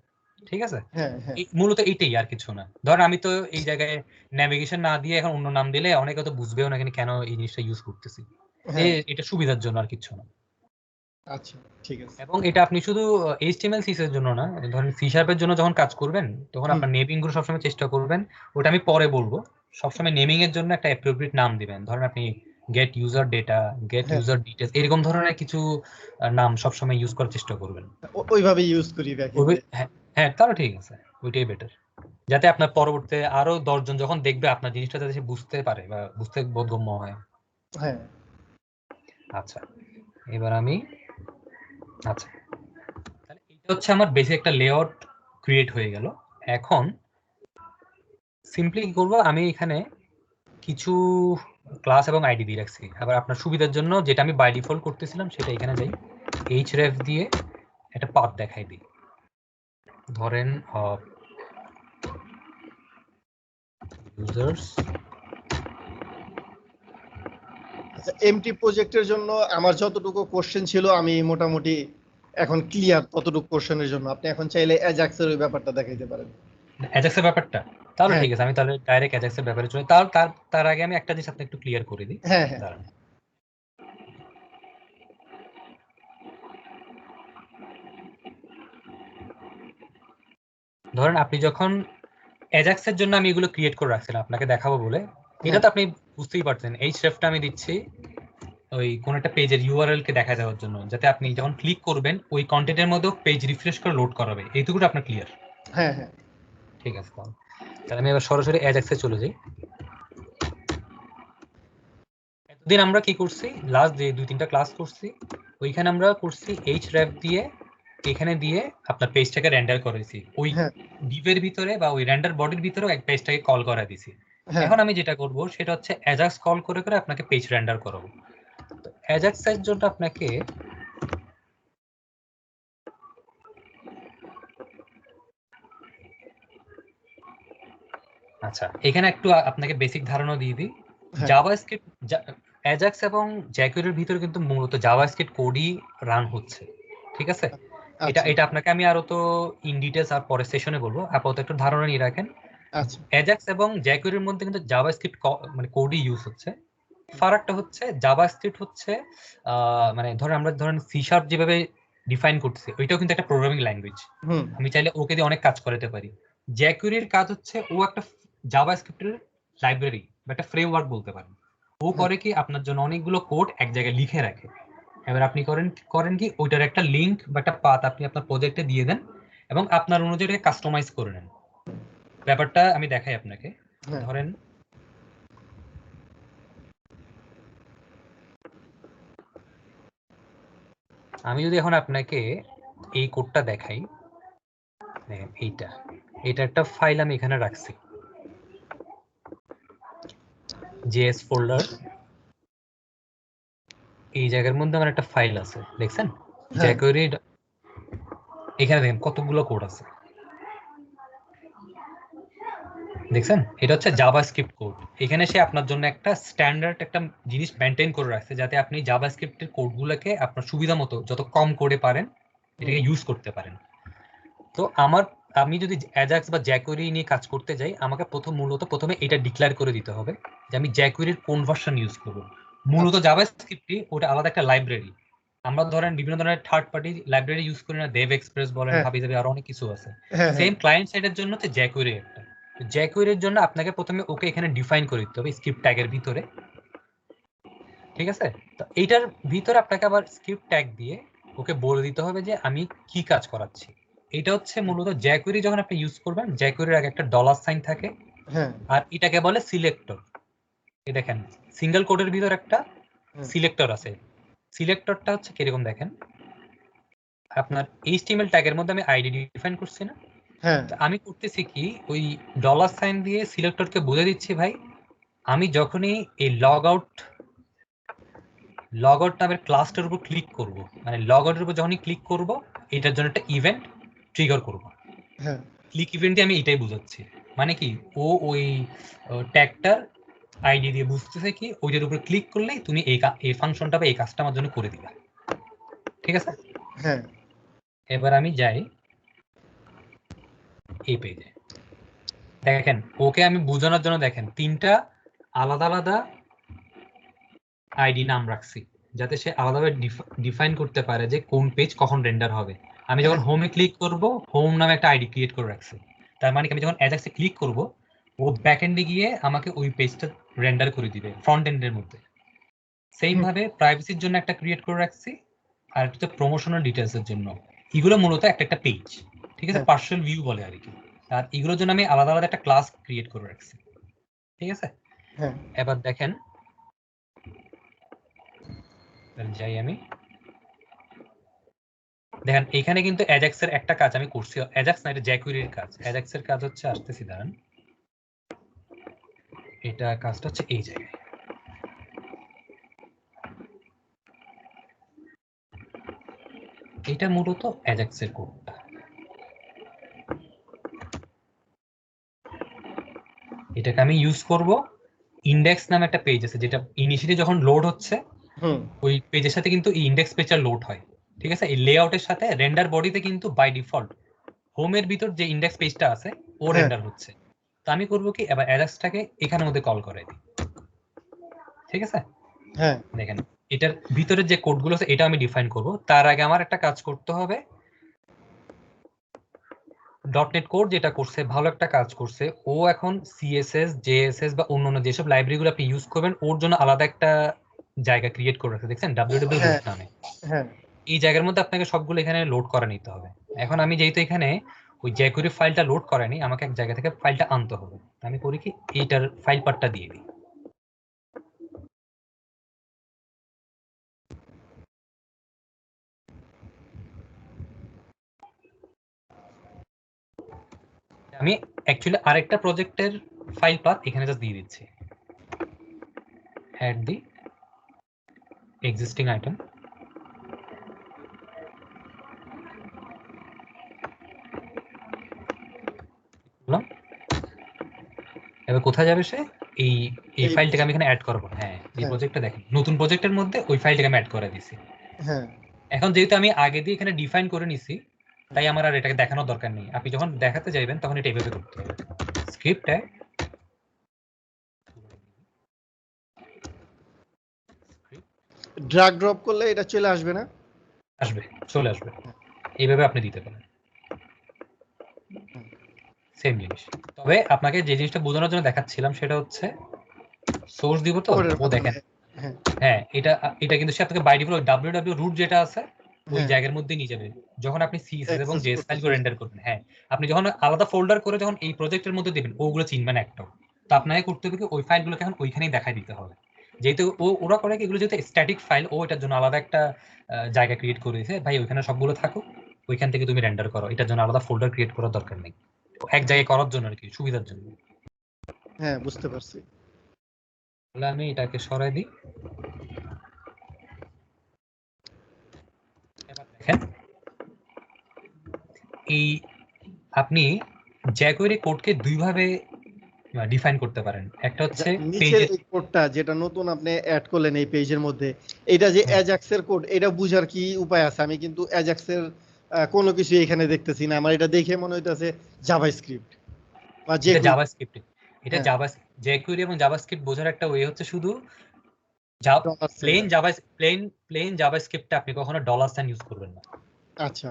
ঠিক আছে? হ্যাঁ হ্যাঁ মূলত এইটাই, আর কিছু না। ধরেন আমি তো এই জায়গায় নেভিগেশন না দিয়ে এখন অন্য নাম দিলে অনেকে তো বুঝবেও না কেন এই জিনিসটা ইউজ করতেছি। হ্যাঁ এটা সুবিধার জন্য, আর কিছু না। আচ্ছা ঠিক আছে। এবং এটা আপনি শুধু HTML CSS এর জন্য না, ধরেন C# এর জন্য যখন কাজ করবেন তখন আপনার নেমিং গুলো সবসময় চেষ্টা করবেন, ওটা আমি পরে বলবো, সবসময় নেমিং এর জন্য একটা অ্যাপ্রোপ্রিয়েট নাম দিবেন। ধরেন আপনি গেট ইউজার ডেটা, গেট হ্যাঁ ইউজার ডিটেইলস, এরকম ধরনের কিছু নাম সবসময় ইউজ করার চেষ্টা করবেন। ওইভাবে ইউজ করি ব্যাকএন্ডে। হ্যাঁ হ্যাঁ, তাহলে ঠিক আছে, ওইটাই বেটার। যাতে আপনার পরবর্তীতে আরো 10 জন যখন দেখবে আপনার জিনিসটা, যাতে সে বুঝতে পারে বা বুঝতে বোধগম্য হয়। হ্যাঁ আচ্ছা, এবার আমি আচ্ছা, তাহলে এটা হচ্ছে আমার বেসিক একটা লেআউট ক্রিয়েট হয়ে গেল। এখন সিম্পলি কি করবো, আমি এখানে কিছু ক্লাস এবং আইডি দিয়ে রাখছি। আবার আপনার সুবিধার জন্য যেটা আমি বাই ডিফল্ট করতেছিলাম সেটা এখানে যাই, href দিয়ে একটা পাথ দেখাই দিই। ধরেন ইউজার্স। আচ্ছা, এমটি প্রজেক্টের জন্য আমার যতটুকু কোশ্চেন ছিল আমি মোটামুটি এখন ক্লিয়ার ততটুকু কোশ্চেনের জন্য। আপনি এখন চাইলে অ্যাজাক্সের ওই ব্যাপারটা দেখাইতে পারেন। অ্যাজাক্সের ব্যাপারটা, তাহলে হ্যাঁ ঠিক আছে, আমি তাহলে ডাইরেক্ট অ্যাজাক্সের ব্যাপারে চলে। তার আগে আমি একটা জিনিস আপনাকে একটু ক্লিয়ার করে দিই। হ্যাঁ হ্যাঁ দাঁড়ান, ধরেন আপনি যখন অ্যাজাক্স এর জন্য আমি এগুলো ক্রিয়েট করে রাখছিলাম আপনাকে দেখাবো বলে, এটা হ্যাঁ তো আপনি বুঝতেই পারছেন এই শেফটা আমি দিচ্ছি ওই কোন একটা পেজের ইউআরএল কে দেখা দেওয়ার জন্য, যাতে আপনি যখন ক্লিক করবেন ওই কন্টেন্টের মধ্যে পেজ রিফ্রেশ করে লোড করাবে, এইটুকু আপনার ক্লিয়ার? হ্যাঁ হ্যাঁ ঠিক আছে, তাহলে আমি এবার সরাসরি অ্যাজাক্সে চলে যাই। এতদিন আমরা কি করছি, লাস্ট যে 2-3টা ক্লাস করছি ওইখানে আমরা করছি href দিয়ে এখানে দিয়ে আপনার পেজটাকে রেন্ডার করেছি, ওই হ্যাঁ ডিভের ভিতরে বা ওই রেন্ডার বডির ভিতরেও এক পেজটাকে কল করা দিছি। হ্যাঁ এখন আমি যেটা করব সেটা হচ্ছে অ্যাজাক্স কল করে করে আপনাকে পেজ রেন্ডার করাবো। তো অ্যাজাক্স এর জন্য আপনাকে আচ্ছা এখানে একটু আপনাকে বেসিক ধারণা দিয়ে দিই। হ্যাঁ জাভাস্ক্রিপ্ট, অ্যাজাক্স এবং জ্যাকুয়ারির ভিতরে কিন্তু মূলত জাভাস্ক্রিপ্ট কোডই রান হচ্ছে, ঠিক আছে? এটা আচ্ছা এটা আপনাকে আমি আরো তো ইন ডিটেইলস আর পরের সেশনে বলবো, আপাতত একটু ধারণা নিয়ে রাখেন। আচ্ছা অ্যাজাক্স এবং জ্যাকুয়ারির মধ্যে কিন্তু জাভাস্ক্রিপ্ট মানে কোডই ইউজ হচ্ছে। ফারাকটা হচ্ছে জাভাস্ক্রিপ্ট হচ্ছে মানে ধরেন সি শার্প যেভাবে ডিফাইন করতেছি ওইটাও কিন্তু একটা প্রোগ্রামিং ল্যাঙ্গুয়েজ, হুম আমি চাইলে ওকে দিয়ে অনেক কাজ করাতে পারি। জ্যাকুয়ারির কাজ হচ্ছে ও একটা জাভাস্ক্রিপ্টের লাইব্রেরি বা একটা ফ্রেমওয়ার্ক বলতে পারেন। ও হ্যাঁ করে কি আপনার জন্য অনেকগুলো কোড এক জায়গায় লিখে রাখে, এবার আপনি করেন কি ওইটার একটা লিংক বা একটা পাথ আপনি আপনার প্রজেক্টে দিয়ে দেন এবং আপনার অনুযায়ী কাস্টমাইজ করে নেন। ব্যাপারটা আমি দেখাই আপনাকে। হ্যাঁ ধরেন আমি যদি এখন আপনাকে এই কোডটা দেখাই, দেখেন এটা একটা ফাইল আমি এখানে রাখছি, জেএস ফোল্ডার। এই জায়গার মধ্যে আমার একটা ফাইল আছে, দেখছেন? হ্যাঁ জ্যাকুয়ারি, এখানে দেখেন কতগুলো কোড আছে, দেখছেন? এটা হচ্ছে জাভাস্ক্রিপ্ট কোড। এখানে সে আপনার জন্য একটা স্ট্যান্ডার্ড একটা জিনিস মেনটেন করে রাখছে, যাতে আপনি জাভাস্ক্রিপ্টের কোডগুলোকে আপনার সুবিধা মতো যত কম কোডে পারেন এটাকে ইউজ করতে পারেন। তো আমি যদি অ্যাজাক্স বা জ্যাকুয়ারি নিয়ে কাজ করতে যাই, আমাকে প্রথমে এটা ডিক্লেয়ার করে দিতে হবে যে আমি জ্যাকুয়ারির কোন ভার্সন ইউজ করব। মূলত আচ্ছা জাভাস্ক্রিপ্টই ওটা আলাদা একটা লাইব্রেরি। আমরা ধরেন বিভিন্ন ধরনের থার্ড পার্টি লাইব্রেরি ইউজ করি না, দেভ এক্সপ্রেস বলেন, হ্যাঁ হাবিজাবি আরো অনেক কিছু আছে। হ্যাঁ হ্যাঁ সেম ক্লায়েন্ট সাইডের জন্য হচ্ছে জ্যাকুয়ারি একটা। জ্যাকুয়ারির জন্য আপনাকে প্রথমে ওকে এখানে ডিফাইন করে দিতে হবে স্ক্রিপ্ট ট্যাগের ভিতরে, ঠিক আছে? তো এইটার ভিতরে আপনাকে আবার স্ক্রিপ্ট ট্যাগ দিয়ে ওকে বলে দিতে হবে যে আমি কি কাজ করাচ্ছি। এটা হচ্ছে মূলত জ্যাকুয়ারি যখন আপনি ইউজ করবেন, জ্যাকুয়ারির আগে একটা ডলার সাইন থাকে হ্যাঁ আর এটাকে বলে সিলেক্টর। এই দেখেন সিঙ্গেল কোডের ভিতর একটা সিলেক্টর আছে। সিলেক্টরটা হচ্ছে কিরকম দেখেন, আপনার এইচটিএমএল ট্যাগের মধ্যে আমি আইডি ডিফাইন করছি না, হ্যাঁ তো আমি করতেছি কি ওই ডলার সাইন দিয়ে সিলেক্টরকে বলে দিচ্ছি ভাই আমি যখনই এই লগ আউট নামের ক্লাসটার উপর ক্লিক করব, মানে লগ আউটের উপর যখনই ক্লিক করব এটার জন্য একটা ইভেন্ট ট্রিগার করব। হ্যাঁ ক্লিক ইভেন্টে আমি এটাই বুঝাচ্ছি, মানে কি ও ওই ট্যাগটার আইডি দিয়ে বুঝতেছে কি ওইটার উপর ক্লিক করলেই তুমি এই ফাংশনটা বা এই কাজটা আমার জন্য করে দিবা, ঠিক আছে? হ্যাঁ এবার আমি যাই এই পেজে, দেখেন ওকে আমি বোঝানোর জন্য দেখেন 3টা আলাদা আলাদা আইডি নাম রাখছি, যাতে সে আলাদাভাবে ডিফাইন করতে পারে যে কোন পেজ কখন রেন্ডার হবে। আমি যখন হ্যাঁ হোমে ক্লিক করব, হোম নামে একটা আইডি ক্রিয়েট করে রাখছি, তার মানে আমি যখন অ্যাজাক্সে ক্লিক করব ও ব্যাক এন্ডে গিয়ে আমাকে ওই পেজটা রেন্ডার করে দিবে ফ্রন্ট এন্ডের মধ্যে। সেম হুম, ভাবে প্রাইভেসির জন্য একটা ক্রিয়েট করে রাখছি, আর একটা প্রমোশনাল ডিটেইলস এর জন্য। এগুলো মূলত একটা পেজ, ঠিক আছে? হ্যাঁ পার্সোনাল ভিউ বলে আর কি। আর এগুলোর জন্য আমি আলাদা আলাদা একটা ক্লাস ক্রিয়েট করে রাখছি, ঠিক আছে? হ্যাঁ এবার দেখেন যাই আমি, দেখেন এখানে কিন্তু অ্যাজাক্স এর একটা কাজ আমি করছি, অ্যাজাক্স না এটা জ্যাকুয়ারির কাজ। অ্যাজাক্স এর কাজ হচ্ছে আসতেছি দাঁড়ান, এটা কাজটা হচ্ছে এই জায়গায়। এটা মূলত অ্যাজাক্স এর কোডটা, এটাকে আমি ইউজ করব। ইন্ডেক্স নামে একটা পেজ আছে যেটা ইনিশিয়ালি যখন লোড হচ্ছে হুম ওই পেজের সাথে কিন্তু এই ইন্ডেক্স পেজটা লোড হয়, ঠিক আছে? এই লেআউটের সাথে রেন্ডার বডিতে কিন্তু বাই ডিফল্ট হোমের ভিতর যে ইন্ডেক্স পেজটা আছে ও হ্যাঁ রেন্ডার হচ্ছে। তো আমি করব কি এবার অ্যাজাক্সটাকে এখানের মধ্যে কল করে দিই, ঠিক আছে? হ্যাঁ দেখেন এটার ভিতরে যে কোডগুলো আছে এটা আমি ডিফাইন করব, তার আগে আমার একটা কাজ করতে হবে। .NET কোড যেটা করছে ভালো একটা কাজ করছে, ও এখন CSS JSS বা অন্যান্য যেসব লাইব্রেরিগুলো আপনি ইউজ করবেন ওর জন্য আলাদা একটা জায়গা ক্রিয়েট করে রাখছে, দেখছেন www হ্যাঁ root নামে। হ্যাঁ এই জায়গার মধ্যে আপনাকে সবগুলো এখানে লোড করে নিতে হবে। এখন আমি যেহেতু এখানে ওই jQuery ফাইলটা লোড করেনি, আমাকে এক জায়গা থেকে ফাইলটা আনতে হবে। আমি করি কি, এইটার ফাইল পাথটা দিয়ে দিই। আমি অ্যাকচুয়ালি আরেকটা প্রজেক্টের ফাইল পাথ এখানে জাস্ট দিয়ে দিচ্ছি, add the existing item। এবার কোথায় যাবে সে, এই এই ফাইলটাকে আমি এখানে অ্যাড করব। হ্যাঁ, এই হ্যাঁ প্রজেক্টটা দেখেন, নতুন প্রজেক্টের মধ্যে ওই ফাইলটাকে আমি অ্যাড করে দিছি। হ্যাঁ এখন যেহেতু আমি আগে দিয়ে এখানে ডিফাইন করে নিছি, তাই আমার আর এটাকে দেখানোর দরকার নেই। আপনি যখন দেখাতে যাবেন তখন এটা এইভাবে করতে হবে, স্ক্রিপ্টে ড্রাগ ড্রপ করলে এটা চলে আসবে না? আসবে, চলে আসবে। এইভাবে আপনি দিতে পারেন, সেম জিনিস। তবে আপনাকে যে জিনিসটা বোঝানোর জন্য দেখাচ্ছিলাম সেটা হচ্ছে, সোর্স দিব তো, কোডের ও মাধ্যমে। দেখেন, হ্যাঁ হ্যাঁ এটা কিন্তু সে আপনাকে বাই ডিফল্ট www রুট যেটা আছে ওই হ্যাঁ জায়গার মধ্যে নিয়ে যাবে যখন আপনি CSS এবং অ্যাক্সেস JS করতে ফাইলগুলো চাই। রেন্ডার করবেন। হ্যাঁ, আপনি যখন আলাদা ফোল্ডার করে যখন এই প্রজেক্টের মধ্যে দিবেন ওগুলো চিনবে না একটাও। তো আপনাকে করতে হবে কি, ওই ফাইলগুলোকে এখন ওইখানেই দেখাই দিতে হবে। যেহেতু ওরা করে কি, এগুলো যেহেতু স্ট্যাটিক ফাইল, ও এটার জন্য আলাদা একটা জায়গা ক্রিয়েট করে দিয়েছে, ভাই ওইখানে সবগুলো থাকুক, ওইখান থেকে তুমি রেন্ডার করো, এটার জন্য আলাদা ফোল্ডার ক্রিয়েট করার দরকার নেই, এক জায়গায় করার জন্য আর কি, সুবিধার জন্য। হ্যাঁ বুঝতে পারছি। তাহলে আমি এটাকে সরাই দিই। এবার দেখেন, এই আপনি jQuery কোডকে দুই ভাবে ডিফাইন করতে পারেন। একটা আচ্ছা, হচ্ছে নিচের পেজের, এই কোডটা যেটা নতুন আপনি অ্যাড করলেন এই পেজের মধ্যে, এটা যে হ্যাঁ, অ্যাজাক্স এর কোড, এটা বুঝার কি উপায় আছে? আমি কিন্তু অ্যাজাক্স এর কোনো কিছু এখানে দেখতেছি না। আমার এটা দেখে মনে হইতাছে জাভাস্ক্রিপ্ট বা যে এটা কোনো। জাভাস্ক্রিপ্ট। এটা হ্যাঁ jQuery এবং জাভাস্ক্রিপ্ট বোঝার একটা ওয়ে হচ্ছে শুধু ডলার সাইন। প্লেন জাভাস্ক্রিপ্টে আপনি কখনো ডলার সাইন ইউজ করবেন না। আচ্ছা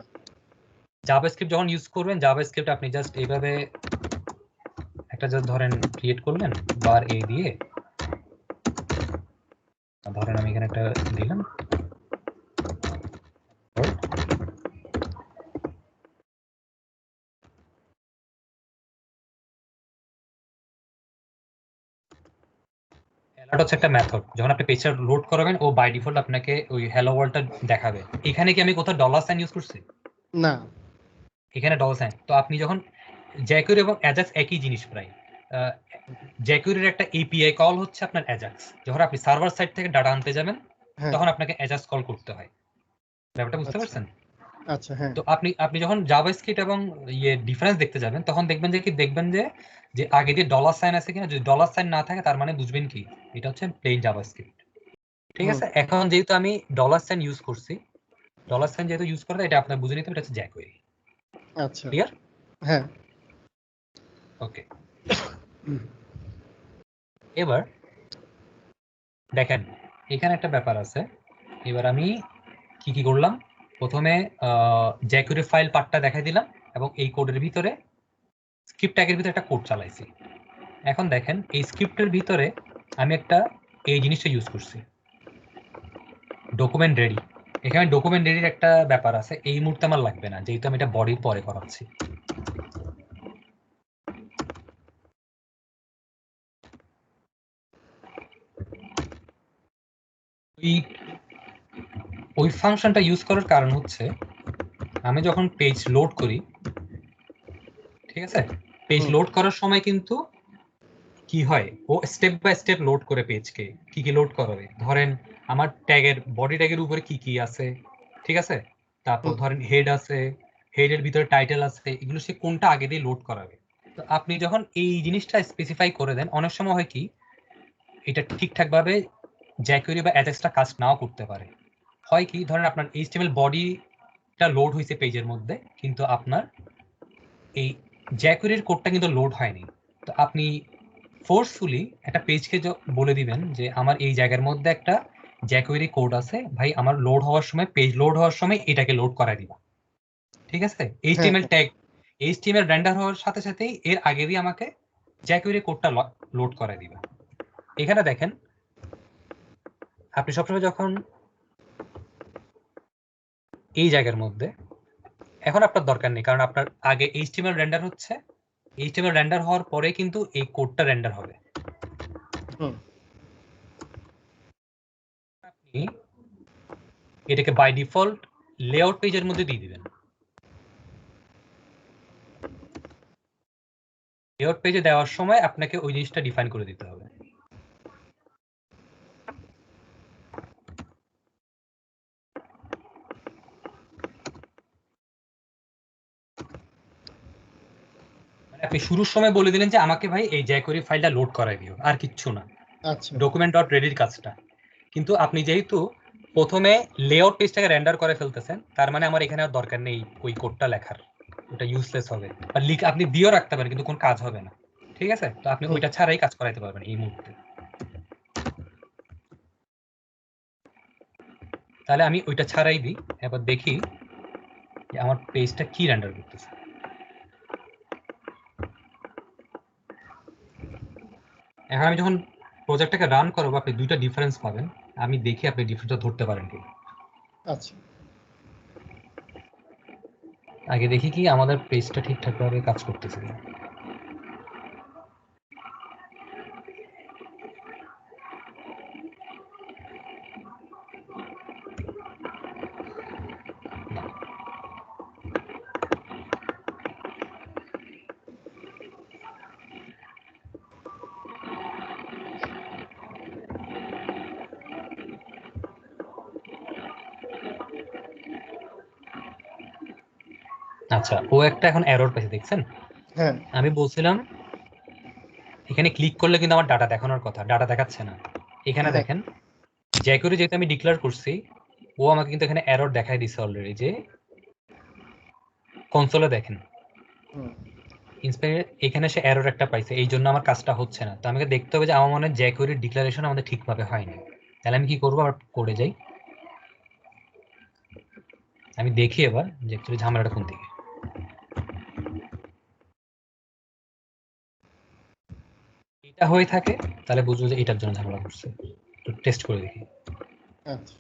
জাভাস্ক্রিপ্ট যখন ইউজ করবেন, জাভাস্ক্রিপ্ট আপনি জাস্ট এইভাবে একটা জাস্ট ধরেন ক্রিয়েট করলেন বার এ দিয়ে, ধরেন আমি এখানে একটা দিলাম, অ্যালার্ট হচ্ছে একটা মেথড, যখন আপনি পেজটা লোড করাবেন ও বাই ডিফল্ট আপনাকে ওই হ্যালো ওয়ার্ল্ডটা দেখাবে। এখানে কি আমি কোথাও ডলার সাইন ইউজ করছি? না। এখানে ডলার সাইন। তো আপনি যখন jQuery এবং অ্যাজাক্স একই জিনিস প্রায়, jQuery-র একটা এপিআই কল হচ্ছে আপনার অ্যাজাক্স। যখন আপনি সার্ভার সাইড থেকে ডাটা আনতে যাবেন হ্যাঁ তখন আপনাকে অ্যাজাক্স কল করতে হয়। ব্যাপারটা বুঝতে আচ্ছা পারছেন? আচ্ছা হ্যাঁ তো আপনি যখন জাভাস্ক্রিপ্ট এবং ডিফারেন্স দেখতে যাবেন তখন দেখবেন যে আগে দিয়ে ডলার সাইন আছে কিনা। যদি ডলার সাইন না থাকে তার মানে বুঝবেন কি, এটা হচ্ছে প্লেন জাভাস্ক্রিপ্ট। ঠিক হুম আছে, এখন যেহেতু আমি ডলার সাইন ইউজ করছি, ডলার সাইন যেহেতু ইউজ করে এটা আপনার বুঝে নিতে হবে, এটা হচ্ছে jQuery। আচ্ছা ক্লিয়ার? হ্যাঁ ওকে, এবার দেখেন এখানে একটা ব্যাপার আছে। এবার আমি কি করলাম, প্রথমে jQuery ফাইল পার্টটা দেখাই দিলাম এবং এই কোডের ভিতরে স্ক্রিপ্ট ট্যাগের ভিতরে একটা কোড চালাইছি। এখন দেখেন এই স্ক্রিপ্টের ভিতরে আমি একটা এই জিনিসটা ইউজ করছি, ডকুমেন্ট রেডি। এখানে ডকুমেন্ট রেডির একটা ব্যাপার আছে, এই মুহূর্তে আমার লাগবে না যেহেতু আমি এটা বডির পরে করাচ্ছি। ওই ফাংশনটা ইউজ করার কারণ হচ্ছে, আমি যখন পেজ লোড করি, ঠিক আছে, পেজ লোড করার সময় কিন্তু কি হয়, ও স্টেপ বাই স্টেপ লোড করে পেজকে কি লোড করাবে। ধরেন আমার ট্যাগের বডি ট্যাগের উপরে কি আছে, ঠিক আছে, তারপর ধরেন হেড আছে, হেডের ভিতরে টাইটেল আছে, এগুলো সে কোনটা আগে দিয়ে লোড করাবে। তো আপনি যখন এই জিনিসটা স্পেসিফাই করে দেন, অনেক সময় হয় কি এটা ঠিকঠাক ভাবে jQuery বা অ্যাজাক্সটা কাজ নাও করতে পারে। হয় কি, ধরেন আপনার HTML বডিটা লোড হয়েছে পেজের মধ্যে, কিন্তু আপনার এই jQuery-র কোডটা কিন্তু লোড হয়নি। তো আপনি ফোর্সফুলি একটা পেজকে বলে দিবেন যে আমার এই জায়গার মধ্যে একটা jQuery কোড আছে, ভাই আমার লোড হওয়ার সময়, পেজ লোড হওয়ার সময় এটাকে লোড করাই দিবা। ঠিক আছে, হ্যাঁ HTML HTML রেন্ডার হওয়ার সাথে সাথেই এর আগেরই আমাকে jQuery কোডটা লোড করে দিবে। এখানে দেখেন আপনি সবসময় যখন এই জায়গার মধ্যে, এখন আপনার দরকার নেই কারণ আপনার আগে HTML রেন্ডার হচ্ছে, HTML রেন্ডার হওয়ার পরে কিন্তু এই কোডটা রেন্ডার হবে। আপনি এটাকে বাই ডিফল্ট লেআউট পেজের মধ্যে দিয়ে দিবেন। লেআউট পেজে দেওয়ার সময় আপনাকে ওই জিনিসটা ডিফাইন করে দিতে হবে। মানে আপনি শুরুর সময় বলে দিলেন যে আমাকে ভাই এই jQuery ফাইলটা লোড করাই দিও, আর কিচ্ছু না, আচ্ছা ডকুমেন্ট ডট রেডির কাজটা। কিন্তু আপনি যেহেতু প্রথমে লেআউট পেজটাকে রেন্ডার করে ফেলতেছেন, তার মানে আমার এখানে আর দরকার নেই ওই কোডটা লেখার, ওটা ইউজলেস হবে। আর লিখ আপনি দিয়েও রাখতে পারেন কিন্তু কোনো কাজ হবে না, ঠিক আছে? তো আপনি ওইটা ছাড়াই কাজ করাইতে পারবেন এই মুহূর্তে। তাহলে আমি ওইটা ছাড়াই দিই, এবার দেখি যে আমার পেজটা কি রেন্ডার করতেছে। এখন আমি যখন প্রজেক্টটাকে রান করবো আপনি দুইটা ডিফারেন্স পাবেন, আমি দেখি আপনি ডিফারেন্সটা ধরতে পারেন কি। আচ্ছা আগে দেখি কি আমাদের পেজটা ঠিকঠাক ভাবে কাজ করতেছে কিনা। আচ্ছা, ও একটা এখন এরর পেয়েছে, দেখছেন? হ্যাঁ আমি বলছিলাম এখানে ক্লিক করলে কিন্তু আমার ডাটা দেখানোর কথা, ডাটা দেখাচ্ছে না। এখানে হ্যাঁ দেখেন jQuery যেহেতু আমি ডিক্লেয়ার করছি, ও আমাকে কিন্তু এখানে এরর দেখাই দিছে অলরেডি, যে কনসোলে দেখেন এখানে সে এরর একটা পাইছে, এই জন্য আমার কাজটা হচ্ছে না। তো আমাকে দেখতে হবে যে আমার মনে হয় jQuery ডিক্লারেশন আমাদের ঠিকভাবে হয়নি। তাহলে আমি কি করবো, আবার করে যাই, আমি দেখি এবার যে অ্যাকচুয়ালি ঝামেলাটা কোন দিকে। এটা হয়ে থাকে তাহলে বুঝবো যে এটার জন্য ঝামেলা করছে, তো টেস্ট করে দেখি। আচ্ছা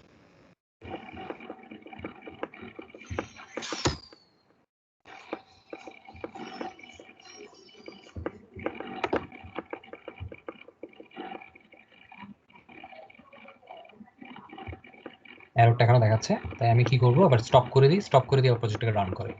এররটা এখানে দেখাচ্ছে, তাই আমি কি করবো, আবার স্টপ করে দিই, স্টপ করে দিয়ে আবার প্রজেক্টটাকে রান করে।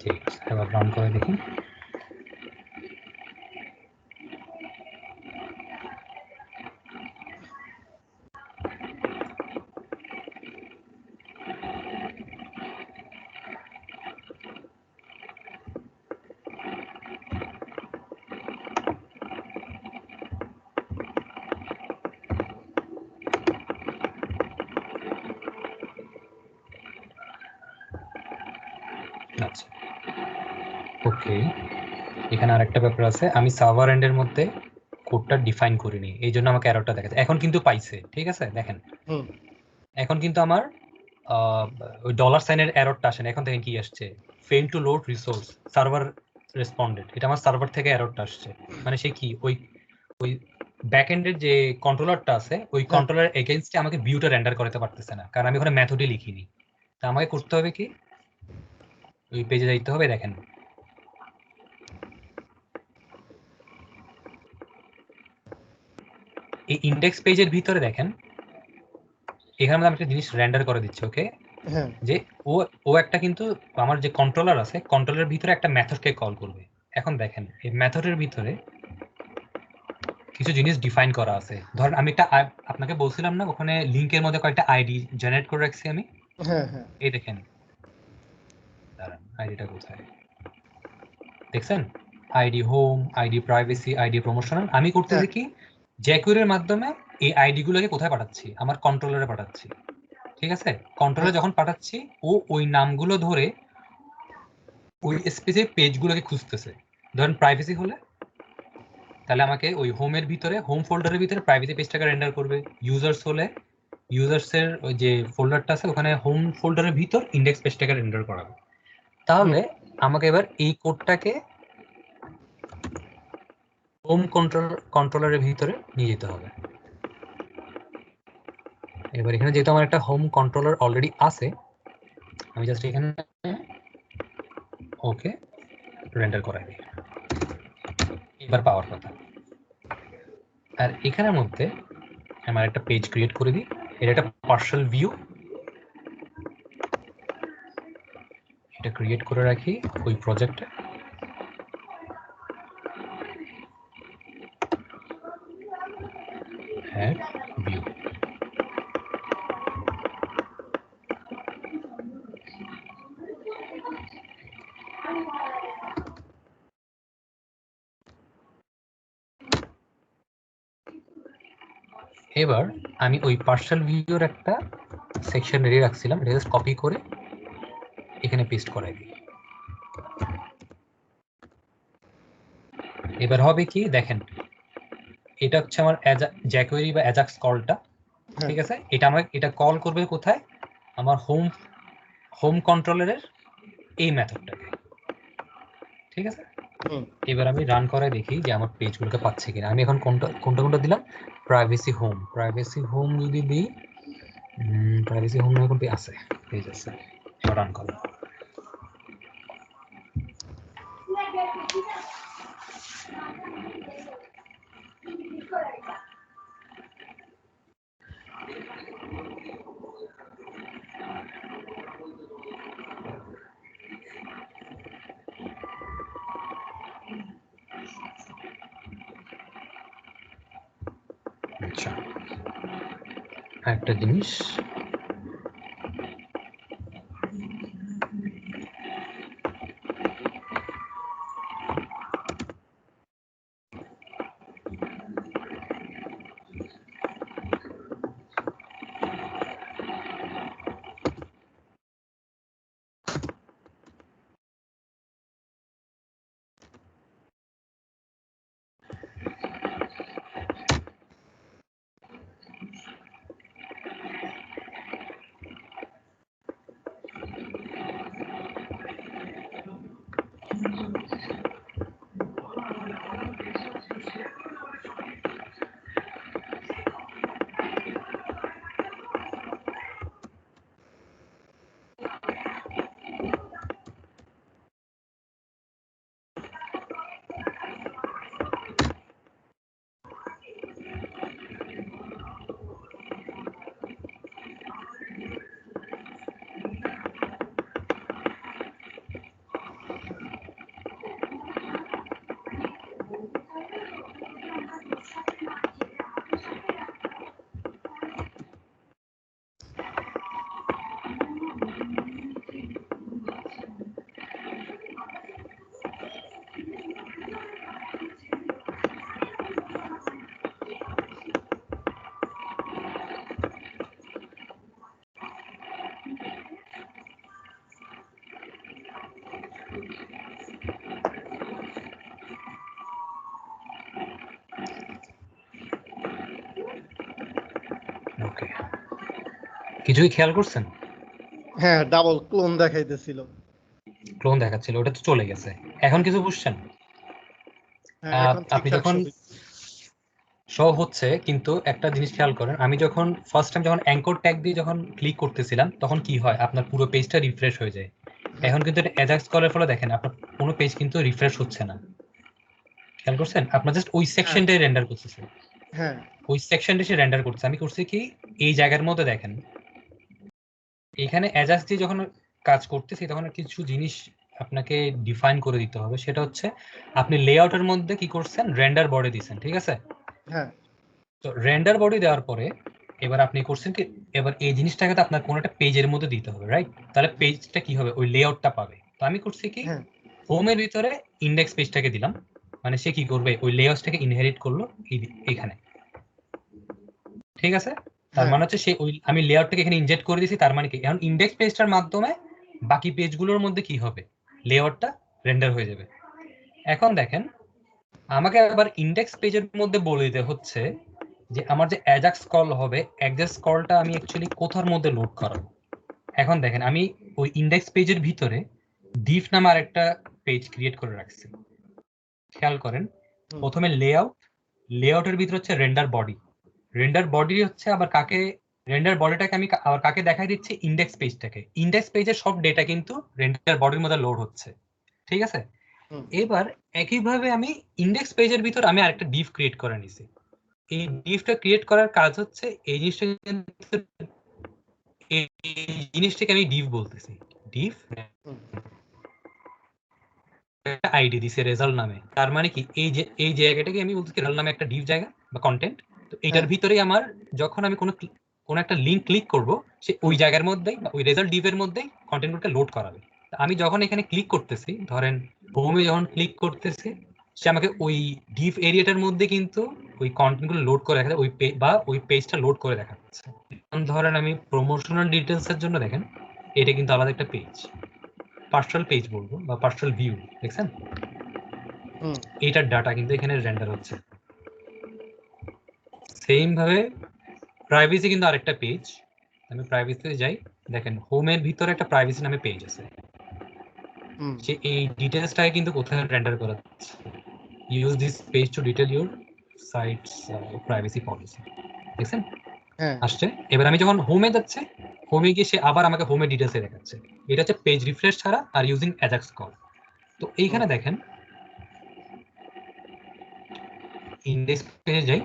ঠিক আছে, এবার রান করে দেখি। আচ্ছা ওকে, এখানে আরেকটা ব্যাপার আছে, আমি সার্ভার এন্ডের মধ্যে কোডটা ডিফাইন করিনি, এই জন্য আমাকে এররটা দেখাচ্ছে। এখন কিন্তু পাইছে, ঠিক আছে? দেখেন এখন কিন্তু আমার ওই ডলার সাইনের এররটা আসে না, এখন দেখেন কি আসছে, fail to load resource server responded, এটা আমার সার্ভার থেকে এররটা আসছে। মানে সে কি ওই ওই ব্যাক এন্ডের যে কন্ট্রোলারটা আছে, ওই কন্ট্রোলার এগেইনস্টে আমাকে ভিউটা রেন্ডার করতে পারতেছে না, কারণ আমি ওখানে মেথডই লিখিনি। তা আমাকে করতে হবে কি, ওই পেজে যাইতে হবে, দেখেন এই ইন্ডেক্স পেজের ভিতরে দেখেন এখানে আমি একটা জিনিস রেন্ডার করে দিচ্ছি, ওকে? হ্যাঁ যে ও ও একটা কিন্তু আমার যে কন্ট্রোলার আছে, কন্ট্রোলারের ভিতরে একটা মেথডকে কল করবে। এখন দেখেন এই মেথডের ভিতরে কিছু জিনিস ডিফাইন করা আছে। ধরেন আমি একটা আপনাকে বলছিলাম না ওখানে লিংকের মধ্যে কয়েকটা আইডি জেনারেট করে রাখছি আমি। হ্যাঁ হ্যাঁ এই দেখেন, দাঁড়ান, আইডিটা কোথায় দেখছেন? ID home, ID privacy, ID promotional. আমি করতেছি কি, জ্যাকুয়ারির মাধ্যমে এই আইডি গুলোকে কোথায় পাঠাচ্ছি? আমার কন্ট্রোলারে পাঠাচ্ছি, ঠিক আছে? কন্ট্রোলারে যখন পাঠাচ্ছি ও ওই নামগুলো ধরে ওই স্পেসিফিক পেজগুলোকে খুঁজতেছে। ধরেন প্রাইভেসি হলে তাহলে আমাকে ওই হোমের ভিতরে, হোম ফোল্ডারের ভিতরে প্রাইভেসি পেজটাকে রেন্ডার করবে। ইউজার্স হলে ইউজার্সের ওই যে ফোল্ডারটা আছে ওখানে হোম ফোল্ডারের ভিতর ইন্ডেক্স পেজটাকে রেন্ডার করাবে। তাহলে আমাকে এবার এই কোডটাকে হোম কন্ট্রোলারের ভিতরে নিয়ে যেতে হবে। এবার এখানে যেহেতু আমার একটা হোম কন্ট্রোলার অলরেডি আছে, আমি জাস্ট এখানে ওকে রেন্ডার করাই দিই। এবার পাওয়ার কথা। আর এখানের মধ্যে আমার একটা পেজ ক্রিয়েট করে দিই। এটা একটা পার্শাল ভিউ, এটা ক্রিয়েট করে রাখি ওই প্রজেক্টে। হ্যাঁ, ভিউ। এবার আমি ওই পার্শাল ভিউর একটা সেকশন রেডি রাখছিলাম, এটা জাস্ট কপি করে এখানে পেস্ট করাই দিই। এবার হবে কি দেখেন, এটা হচ্ছে আমার জ্যাকুয়ারি বা অ্যাজাক্স কলটা, ঠিক আছে? এটা কল করবে কোথায়? আমার হোম কন্ট্রোলারের এই মেথডটাকে, ঠিক আছে? এবার আমি রান করে দেখি যে আমার পেজগুলোকে পাচ্ছে কিনা। আমি এখন কোনটা দিলাম? প্রাইভেসি হোম যদি দিই, প্রাইভেসি হোম এখন আছে, পেজ আছে। এবার রান করো। আচ্ছা, একটা জিনিস, ওকে, কিছুই খেয়াল করছেন? হ্যাঁ, ডাবল ক্লোন দেখাইতেছিল। ক্লোন দেখাচ্ছিল, ওটা তো চলে গেছে। এখন কিছু বুঝছেন? হ্যাঁ, এখন আপনি ঠিকঠাক যখন শো হচ্ছে, কিন্তু একটা জিনিস খেয়াল করেন, আমি যখন ফার্স্ট টাইম যখন অ্যাঙ্কর ট্যাগ দিয়ে যখন ক্লিক করতেছিলাম তখন কি হয়, আপনার পুরো পেজটা রিফ্রেশ হয়ে যায়। এখন কিন্তু এটা অ্যাজাক্স করার ফলে দেখেন আপনার কোনো পেজ কিন্তু রিফ্রেশ হচ্ছে না। খেয়াল করছেন? আপনার জাস্ট ওই সেকশনটাই রেন্ডার করতেছে, হ্যাঁ ওই সেকশনটা সে রেন্ডার করছে। আমি করছি কি, এই জায়গার মধ্যে দেখেন এখানে অ্যাজাক্স দিয়ে যখন কাজ করতেছি তখন কিছু জিনিস আপনাকে ডিফাইন করে দিতে হবে, সেটা হচ্ছে আপনি লেআউটের মধ্যে কি করছেন, রেন্ডার বডি দিচ্ছেন, ঠিক আছে? হ্যাঁ তো রেন্ডার বডি দেওয়ার পরে এবার আপনি করছেন কি, এবার এই জিনিসটাকে তো আপনার কোনো একটা পেজের মধ্যে দিতে হবে, রাইট? তাহলে পেজটা কি হবে, ওই লেআউটটা পাবে। তো আমি করছি কি, হ্যাঁ হোমের ভিতরে ইন্ডেক্স পেজটাকে দিলাম, মানে সে কি করবে, ওই লেআউটটাকে ইনহেরিট করলো এইখানে, ঠিক আছে? তার হ্যাঁ মানে হচ্ছে সে ওই আমি লেআউটটাকে এখানে ইনজেক্ট করে দিয়েছি, তার মানে কি এখন ইন্ডেক্স পেজটার মাধ্যমে বাকি পেজগুলোর মধ্যে কি হবে, লেআউটটা রেন্ডার হয়ে যাবে। এখন দেখেন আমাকে আবার ইন্ডেক্স পেজের মধ্যে বলে দিতে হচ্ছে যে আমার যে অ্যাজাক্স কল হবে, অ্যাজাক্স কলটা আমি অ্যাকচুয়ালি কোথার মধ্যে লোড করাবো। এখন দেখেন আমি ওই ইন্ডেক্স পেজের ভিতরে ডিফ নামে আরেকটা পেজ ক্রিয়েট করে রাখছি, খেয়াল করেন। প্রথমে লেআউটের ভিতরে হচ্ছে রেন্ডার বডি, রেন্ডার বডি হচ্ছে আবার কাকে, রেন্ডার বডিটাকে আমি আবার কাকে দেখাই দিচ্ছি, ইন্ডেক্স পেজটাকে। ইন্ডেক্স পেজের সব ডেটা কিন্তু রেন্ডার বডির মধ্যে লোড হচ্ছে, ঠিক আছে? এবার একইভাবে আমি ইন্ডেক্স পেজের ভিতর আমি আরেকটা ডিভ ক্রিয়েট করে নিছি। এই ডিভটা ক্রিয়েট করার কাজ হচ্ছে এই জিনিসটাকে আমি ডিভ বলতেছি, ডিভ একটা আইডি দিছে রেজাল্ট নামে। তার মানে কি এই জায়গাটাকে আমি বলতেছি রেজাল্ট নামে একটা ডিভ জায়গা বা কন্টেন্ট। তো এটার ভিতরেই আমার যখন আমি কোনো একটা লিংক ক্লিক করব, সে ওই জায়গার মধ্যেই ওই রেজাল্ট ডিভের মধ্যেই কন্টেন্টগুলোকে লোড করাবে। আমি যখন এখানে ক্লিক করতেছি, ধরেন হোমে যখন ক্লিক করতেছি, সে আমাকে ওই ডিভ এরিয়াটার মধ্যে কিন্তু ওই কন্টেন্টগুলো লোড করে দেখাচ্ছে, ওই পেজটা লোড করে দেখাচ্ছে। ধরেন আমি প্রমোশনাল ডিটেলস এর জন্য দেখেন এটা কিন্তু আলাদা একটা পেজ, পার্সোনাল পেজ বলবো বা পার্সোনাল ভিউ, দেখছেন এইটার ডাটা কিন্তু এখানে রেন্ডার হচ্ছে। সেম ভাবে প্রাইভেসি কিন্তু আরেকটা পেজ, আমি প্রাইভেসিতে যাই, দেখেন হোমের ভিতরে একটা প্রাইভেসি নামে পেজ আছে, সে এই ডিটেলসটাকে কিন্তু কোথায় রেন্ডার করা হচ্ছে, use this page two detail your sites privacy policy, দেখছেন আসছে। এবার আমি যখন হোমে যাচ্ছি, হোমে গিয়ে সে আবার আমাকে হোমের ডিটেলসে দেখাচ্ছে। এটা হচ্ছে পেজ রিফ্রেশ ছাড়া আর ইউজিং অ্যাজাক্স কল। তো এইখানে দেখেন ইন্ডেক্স পেজে যাই,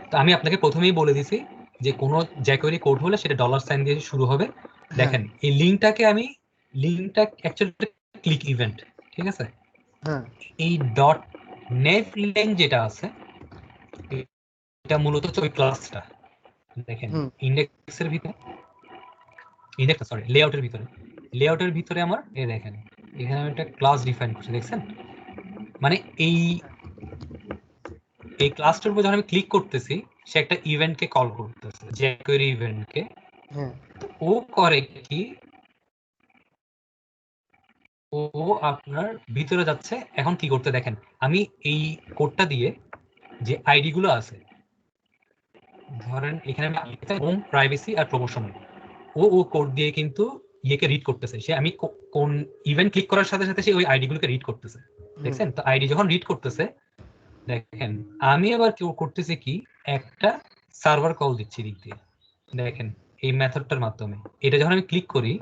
তো আমি আপনাকে প্রথমেই বলে দিছি যে কোনো jQuery কোড হলে সেটা $সাইন দিয়ে শুরু হবে। দেখেন এই লিংকটা অ্যাকচুয়ালি ক্লিক ইভেন্ট, ঠিক আছে? এই ডট নেভ লিঙ্ক যেটা আছে এটা মূলত হচ্ছে ওই ক্লাসটা। দেখেন ইন্ডেক্সের ভিতরে, লেআউটের ভিতরে আমার এই দেখেন এখানে আমি একটা ক্লাস ডিফাইন করছি, দেখছেন? মানে এই ক্লাসটার উপর যখন আমি ক্লিক করতেছি, সে একটা ইভেন্টকে কল করতেছে, jQuery ইভেন্টকে। ও করে কি, ও আপনার ভিতরে যাচ্ছে। এখন কি করতে দেখেন, আমি এই কোডটা দিয়ে যে আইডি গুলো আছে, ধরেন এখানে আমি হোম, প্রাইভেসি আর প্রমোশনাল, ও কোড দিয়ে কিন্তু ইয়েকে রিড করতেছে। সে আমি কোন ইভেন্ট ক্লিক করার সাথে সাথে সে ওই আইডি গুলোকে রিড করতেছে, দেখছেন? তো আইডি যখন রিড করতেছে, দেখেন আমি আবার কেউ করতেছে কি, একটা সার্ভার কল দিচ্ছি দিক দিয়ে, দেখেন এই মেথডটার মাধ্যমে। এটা যখন আমি ক্লিক করি,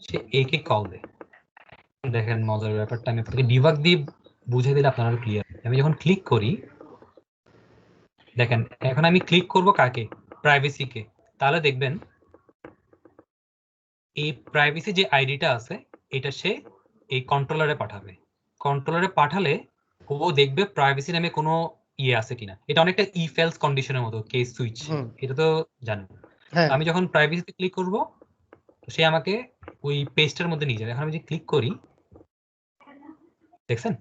সে একে কল দেয়। দেখেন মজার ব্যাপারটা আমি আপনাকে ডিবাগ দিয়ে বুঝে দিলে আপনারা ক্লিয়ার। আমি যখন ক্লিক করি, দেখেন এখন আমি ক্লিক করব কাকে, প্রাইভেসিকে। তাহলে দেখবেন এই প্রাইভেসি যে আইডিটা আছে এটা সে এই কন্ট্রোলারে পাঠাবে। কন্ট্রোলারে পাঠালে ও দেখবে প্রাইভেসি নামে কোনো ইয়ে আছে কিনা। এটা অনেকটা ইফ এলস কন্ডিশনের মতো, কেস সুইচ, এটা তো জানেন। আমি যখন প্রাইভেসিতে ক্লিক করব, সে আমাকে ওই পেজটার মধ্যে নিয়ে যাবে। এখন আমি যদি ক্লিক করি, দেখছেন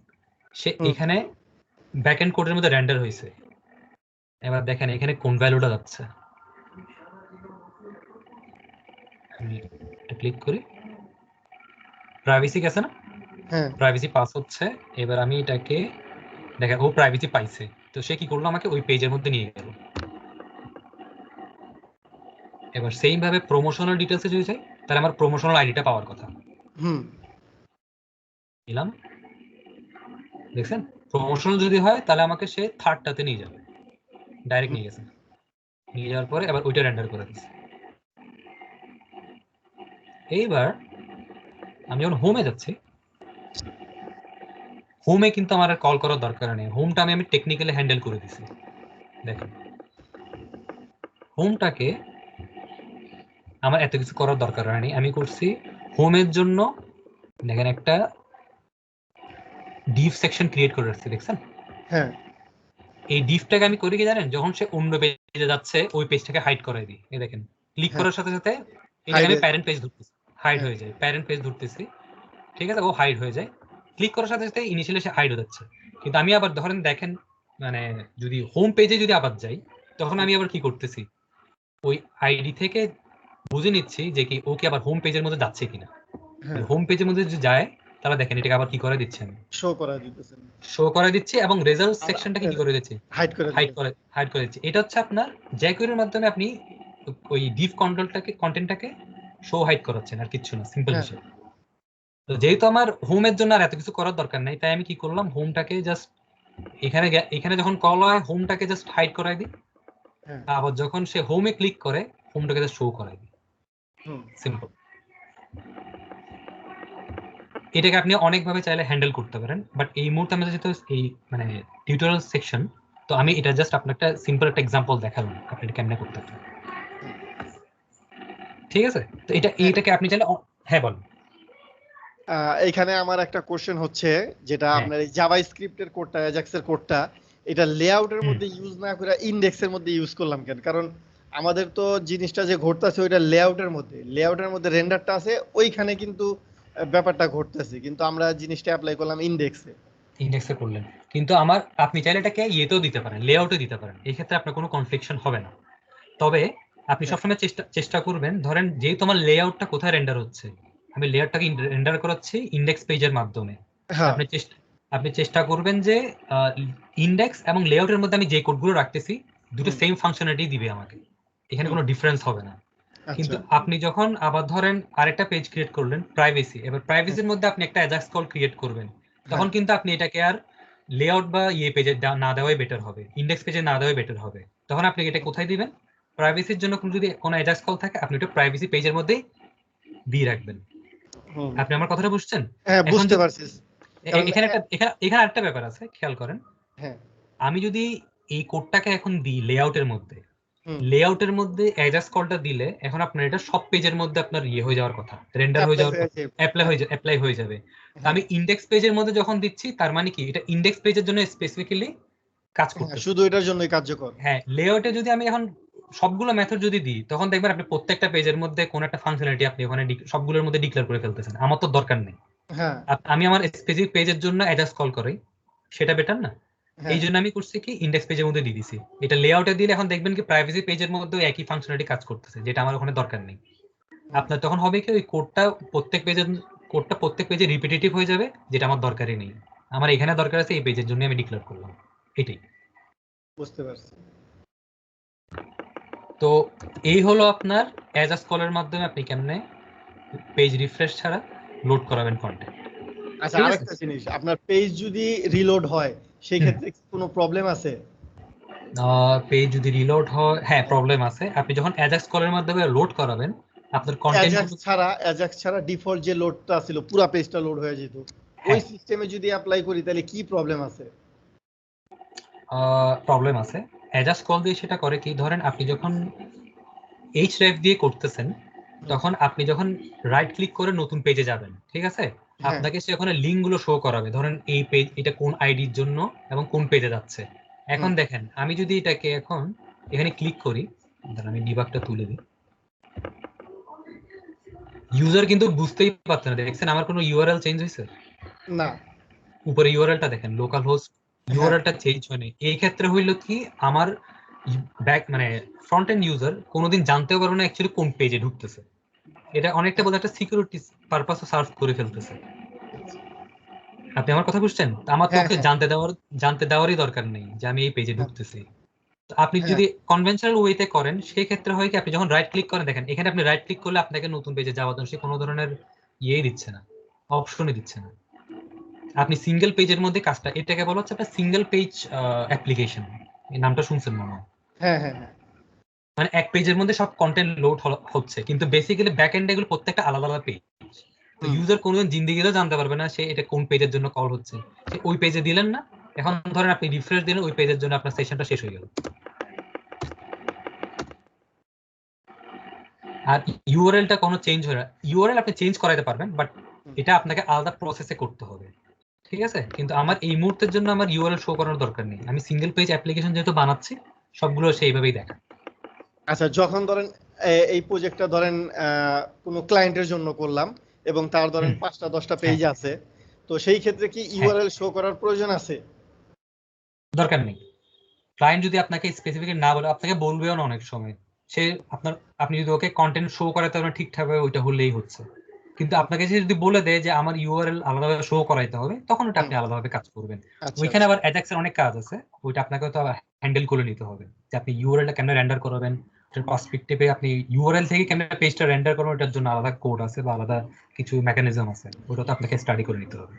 সে এখানে ব্যাকএন্ড কোডের মধ্যে রেন্ডার হয়েছে। এবার দেখেন এখানে কোন ভ্যালুটা যাচ্ছে, আমি এটা ক্লিক করি, প্রাইভেসি গেছে না, প্রাইভেসি পাস হচ্ছে। এবার আমি এটাকে দেখেন ও প্রাইভেসি পাইছে, তো সে কি করলো, আমাকে ওই পেজের মধ্যে নিয়ে গেল। এবার সেম ভাবে প্রমোশনাল ডিটেলসে যদি যাই, তাহলে আমার প্রমোশনাল আইডিটা পাওয়ার কথা, দিলাম, দেখছেন? প্রমোশনাল যদি হয় তাহলে আমাকে সে থার্ডটাতে নিয়ে যাবে, ডাইরেক্ট নিয়ে গেছে। নিয়ে যাওয়ার পরে এবার ওইটা রেন্ডার করে দিচ্ছে। এইবার আমি যখন হোমে যাচ্ছি, হোমে কিন্তু আমার আর কল করার দরকার নেই, হোমটা আমি টেকনিক্যালি হ্যান্ডেল করে দিছি। দেখেন হোমটাকে আমার এত কিছু করার দরকার হয়নি, আমি করছি হোমের জন্য দেখেন একটা ডিভ সেকশন ক্রিয়েট করে রাখছি, দেখছেন? হ্যাঁ এই ডিভটাকে আমি করি কি জানেন, যখন সে অন্য পেজে যাচ্ছে ওই পেজটাকে হাইড করে দিই। এই দেখেন ক্লিক হ্যাঁ করার সাথে সাথে এটাকে হাইড আমি হয়ে প্যারেন্ট পেজ ধরতেছি, হাইড হ্যাঁ হয়ে যায়, প্যারেন্ট পেজ ধরতেছি, ঠিক আছে, ও হাইড হয়ে যায়। ক্লিক করার সাথে সাথে ইনিশিয়ালি সে হাইড হয়ে যাচ্ছে। কিন্তু আমি আবার ধরেন দেখেন, মানে যদি হোম পেজে যদি আবার যাই, তখন আমি আবার কি করতেছি, ওই আইডি থেকে বুঝে নিচ্ছি যে কি ও কি আবার হোম পেজের মধ্যে যাচ্ছে কিনা। হ্যাঁ হোম পেজের মধ্যে যদি যায় তাহলে দেখেন এটাকে আবার কি করে দিচ্ছে, আমি শো করা দিতেছেন শো করে দিচ্ছি এবং রেজাল্ট সেকশনটাকে কি করে দিচ্ছি, হাইড করে হাইড দিতেছেন। করে হাইড করে দিচ্ছি। এটা হচ্ছে আপনার জ্যাকুয়ারির মাধ্যমে আপনি ওই ডিভ কন্টেন্টটাকে শো হাইড করাচ্ছেন, আর কিচ্ছু না, সিম্পল হ্যাঁ বিষয়। তো যেহেতু আমার হোমের জন্য আর এত কিছু করার দরকার নাই, তাই আমি কি করলাম, হোমটাকে জাস্ট এখানে যখন কল হয় হোমটাকে জাস্ট হাইড করাই দিই, হ্যাঁ আবার যখন সে হোমে ক্লিক করে হোমটাকে জাস্ট শো করাই দিই, হুম সিম্পল। এটাকে আপনি অনেকভাবে চাইলে হ্যান্ডেল করতে পারেন, বাট এই মুহূর্তে আমাদের যেহেতু এই মানে টিউটোরিয়াল সেকশন, তো আমি এটা জাস্ট আপনার একটা সিম্পল একটা এক্সাম্পল দেখালাম আপনি এটা কেমনে করতে পারেন, হুম, ঠিক আছে? তো হ্যাঁ এইটাকে আপনি চাইলে হ্যাঁ বলুন। এইখানে আমার একটা কোশ্চেন হচ্ছে, যেটা হ্যাঁ, আপনার এই জাভাস্ক্রিপ্টের কোডটা, অ্যাজাক্সের কোডটা, এটা লেআউটের হুম, মধ্যে ইউজ না করে ইন্ডেক্সের মধ্যে ইউজ করলাম কেন? কারণ আমাদের তো জিনিসটা যে ঘটতেছে ওইটা লেআউটের মধ্যে রেন্ডারটা আছে, ওইখানে কিন্তু ব্যাপারটা ঘটতেছে, কিন্তু আমরা জিনিসটা অ্যাপ্লাই করলাম ইন্ডেক্সে। ইন্ডেক্সে করলেন, কিন্তু আপনি চাইলে এটাকে ইয়েতেও দিতে পারেন, লেআউটে দিতে পারেন, এই ক্ষেত্রে আপনার কোনো কনফ্লিকশন হবে না। তবে আপনি হ্যাঁ সবসময় চেষ্টা করবেন, ধরেন যেহেতু আমার লেআউটটা কোথায় রেন্ডার হচ্ছে, আমি লেআউটটাকে রেন্ডার করাচ্ছি ইন্ডেক্স পেজের মাধ্যমে। হ্যাঁ আপনি চেষ্টা করবেন যে ইন্ডেক্স এবং লেআউটের মধ্যে আমি যে কোডগুলো রাখতেছি দুটো হুম, সেম ফাংশনালিটি দিবে আমাকে, এখানে হুম, কোনো ডিফারেন্স হবে না। আচ্ছা কিন্তু আপনি যখন আবার ধরেন আরেকটা পেজ ক্রিয়েট করলেন প্রাইভেসি, এবার হ্যাঁ প্রাইভেসির মধ্যে আপনি একটা অ্যাজাক্স কল ক্রিয়েট করবেন, তখন হ্যাঁ কিন্তু আপনি এটাকে আর লেআউট বা ইয়ে পেজে না দেওয়াই বেটার হবে, ইন্ডেক্স পেজে না দেওয়াই বেটার হবে। তখন আপনি এটা কোথায় দিবেন, প্রাইভেসির জন্য যদি কোনো অ্যাজাক্স কল থাকে আপনি এটা প্রাইভেসি পেজের মধ্যেই দিয়ে রাখবেন। হুম, আপনি আমার কথাটা বুঝছেন? হ্যাঁ এখন বুঝতে যদি পারছি। কারণ এখানে আরেকটা ব্যাপার আছে, খেয়াল করেন। হ্যাঁ আমি যদি এই কোডটাকে এখন দিই লেআউটের মধ্যে, হুম, লেআউটের মধ্যে অ্যাডজাস্ট কলটা দিলে এখন আপনার এটা সব পেজের মধ্যে আপনার ইয়ে হয়ে যাওয়ার কথা, রেন্ডার হয়ে অ্যাপ্লাই যাওয়ার হয়ে কথা, আছে। হ্যাঁ অ্যাপ্লাই হয়ে যাবে। তো হ্যাঁ আমি ইন্ডেক্স পেজের মধ্যে যখন দিচ্ছি তার মানে কি এটা ইন্ডেক্স পেজের জন্য স্পেসিফিক্যালি কাজ হ্যাঁ করতেছে। শুধু এটার জন্যই কার্যকর। হ্যাঁ, লেআউটে যদি আমি এখন সবগুলো মেথড যদি দিই তখন দেখবেন আপনি প্রত্যেকটা পেজের মধ্যে কোন একটা ফাংশনালিটি আপনি ওখানে সবগুলোর মধ্যে ডিক্লেয়ার করে ফেলতেছেন, আমার তো দরকার নেই। হ্যাঁ আমি আমার স্পেসিফিক পেজের জন্য অ্যাডজাস্ট কল করি, সেটা বেটার না? এই হ্যাঁ জন্য আমি করছি কি ইন্ডেক্স পেজের মধ্যে দিয়ে দিছি। এটা লেআউটে দিলে এখন দেখবেন কি প্রাইভেসি পেজের মধ্যেও একই ফাংশনালিটি কাজ করতেছে, যেটা আমার ওখানে দরকার নেই। হুম, আপনার তখন হবে কি ওই কোডটা প্রত্যেক পেজে রিপিটিটিভ হয়ে যাবে, যেটা আমার দরকারই নেই। আমার এখানে দরকার আছে এই পেজের জন্য আমি ডিক্লেয়ার করলাম, এটাই। বুঝতে পারছি। তো এই হলো আপনার অ্যাজাস্ট কলের মাধ্যমে আপনি কেমনে পেজ রিফ্রেশ ছাড়া লোড করাবেন কন্টেন্ট, আচ্ছা ঠিক আছে? আরেকটা জিনিস, আপনার পেজ যদি রিলোড হয় সেই হুম, ক্ষেত্রে কি কোনো প্রবলেম আছে? পেজ যদি রিলোড হয়, হ্যাঁ প্রবলেম আছে। আপনি যখন অ্যাজাক্স কলের মাধ্যমে লোড করাবেন আপনার কন্টেন্ট অ্যাজাক্স ছাড়া ডিফল্ট যে লোডটা ছিল পুরো পেজটা লোড হয়ে যেত, ওই হ্যাঁ সিস্টেমে যদি অ্যাপ্লাই করি তাহলে কি প্রবলেম আছে? প্রবলেম আছে। অ্যাজাক্স কল দিয়ে সেটা করে কি, ধরেন আপনি যখন href দিয়ে করতেছেন হুম, তখন আপনি যখন রাইট ক্লিক করে নতুন পেজে যাবেন, ঠিক আছে, হ্যাঁ আপনাকে সে ওখানে লিঙ্ক গুলো শো করাবে, ধরেন এই পেজ এটা কোন আইডির জন্য এবং কোন পেজে যাচ্ছে। এখন হুম, দেখেন আমি যদি এটাকে এখন এখানে ক্লিক করি, ধরেন আমি ডিবাগটা তুলে দিই, ইউজার কিন্তু বুঝতেই পারছে না, দেখছেন আমার কোনো ইউআরএল চেঞ্জ হয়েছে? না উপরে ইউআরএলটা দেখেন, লোকাল হোস্ট হ্যাঁ ইউআরএলটা চেঞ্জ হয়নি। এই ক্ষেত্রে হইলো কি আমার মানে ফ্রন্ট এন্ড ইউজার কোনোদিন জানতেও পারবে না অ্যাকচুয়ালি কোন পেজে ঢুকতেছে। এটা অনেকটা বলতে একটা সিকিউরিটি পারপাসও সার্ভ করে ফেলতেছে। আপনি আমার কথা বুঝছেন? আমার তো হ্যাঁ ওকে হ্যাঁ জানতে দেওয়ারই দরকার নেই যে আমি এই পেজে হ্যাঁ ঢুকতেছি। তো আপনি হ্যাঁ যদি কনভেনশনাল ওয়েতে করেন সেই ক্ষেত্রে হয় কি, আপনি যখন রাইট ক্লিক করেন দেখেন এখানে আপনি রাইট ক্লিক করলে আপনাকে নতুন পেজে যাওয়ার জন্য সে কোনো ধরনের ইয়েই দিচ্ছে না, অপশনই দিচ্ছে না। আপনি সিঙ্গেল পেজের মধ্যে কাজটা, এটাকে বলা হচ্ছে আপনার সিঙ্গেল পেজ অ্যাপ্লিকেশন, এই নামটা শুনছেন মনে হয়। হ্যাঁ হ্যাঁ হ্যাঁ মানে এক পেজের মধ্যে সব কন্টেন্ট লোড হচ্ছে, কিন্তু বেসিক্যালি ব্যাক এন্ডে এগুলো প্রত্যেকটা আলাদা আলাদা পেজ। তো হুম, ইউজার কোনোদিন জিন্দেগিতেও জানতে পারবে না সে এটা কোন পেজের জন্য কল হচ্ছে। সে ওই পেজে দিলেন না, এখন ধরেন আপনি রিফ্রেশ দিলেন ওই পেজের জন্য আপনার সেশনটা শেষ হয়ে গেল। আর ইউআরএলটা কোনো চেঞ্জ হয় না, ইউআরএল আপনি চেঞ্জ করাইতে পারবেন, বাট এটা আপনাকে আলাদা প্রসেসে করতে হবে, ঠিক আছে? কিন্তু আমার এই মুহূর্তের জন্য আমার ইউআরএল শো করার দরকার নেই, আমি সিঙ্গেল পেজ অ্যাপ্লিকেশন যেহেতু বানাচ্ছি সবগুলো সেইভাবেই দেখা। আচ্ছা, যখন ধরেন এই প্রজেক্টটা ধরেন কোনো ক্লায়েন্টের জন্য করলাম এবং তার ধরেন 5টা 10টা পেজ আছে, তো সেই ক্ষেত্রে কি ইউআরএল শো করার প্রয়োজন আছে? দরকার নেই। ক্লায়েন্ট যদি আপনাকে স্পেসিফিক না বলে, আপনাকে বলবেও না অনেক সময়, সে আপনি যদি ওকে কন্টেন্ট শো করাতে পারেন ঠিকঠাকভাবে, ওইটা হলেই হচ্ছে। কিন্তু আপনাকে সে যদি বলে দেয় যে আমার ইউআরএল আলাদাভাবে শো করাইতে হবে, তখন ওটা আপনি আলাদাভাবে কাজ করবেন। আচ্ছা, ওইখানে আবার অ্যাজাক্সের অনেক কাজ আছে, ওইটা আপনাকে তো হ্যান্ডেল করে নিতে হবে, যে আপনি ইউআরএলটা কেমনে রেন্ডার করবেন, পার্সপেক্টিভে আপনি ইউআরএল থেকে কেমনে পেজটা রেন্ডার করবেন, ওটার জন্য আলাদা কোড আছে বা আলাদা কিছু মেকানিজম আছে, ওটা তো আপনাকে স্টাডি করে নিতে হবে।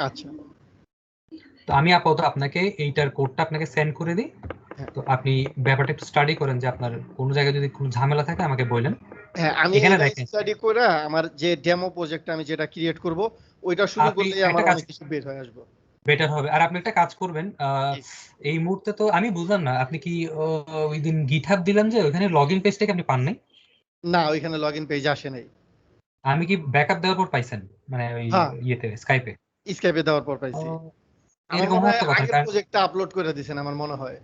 আচ্ছা। তো আমি আপাতত আপনাকে এইটার কোডটা আপনাকে সেন্ড করে দিই, তো আপনি ব্যাপারটা একটু স্টাডি করেন, যে আপনার কোনো জায়গায় যদি কোনো ঝামেলা থাকে আমাকে বললেন। হ্যাঁ, আমি এখানে এটা দেখেন স্টাডি করে আমার যে ডেমো প্রজেক্ট আমি যেটা ক্রিয়েট করব ওইটা শুরু আপনি করলেই আমার একটা কাজ অনেক কিছু বের হয়ে আসবে। বেটার হবে। আর আপনি একটা কাজ করবেন, এই মুহূর্তে তো আমি বুঝলাম না, আপনি কি ওই দিন গিটহাব দিলেন যে ওইখানে লগইন পেজটাকে আপনি পান নাই? না, ওইখানে লগইন পেজ আসে নাই। আমি কি ব্যাকআপ দেওয়ার পর পাইছেন, মানে ওই হ্যাঁ, ইয়েতে স্কাইপে? স্কাইপে দেওয়ার পর পাইছি। আমার এরকম মনে হওয়ার হয় তো কথা, আগের কারণ প্রজেক্টটা আপলোড করে দিয়েছেন আমার মনে হয়।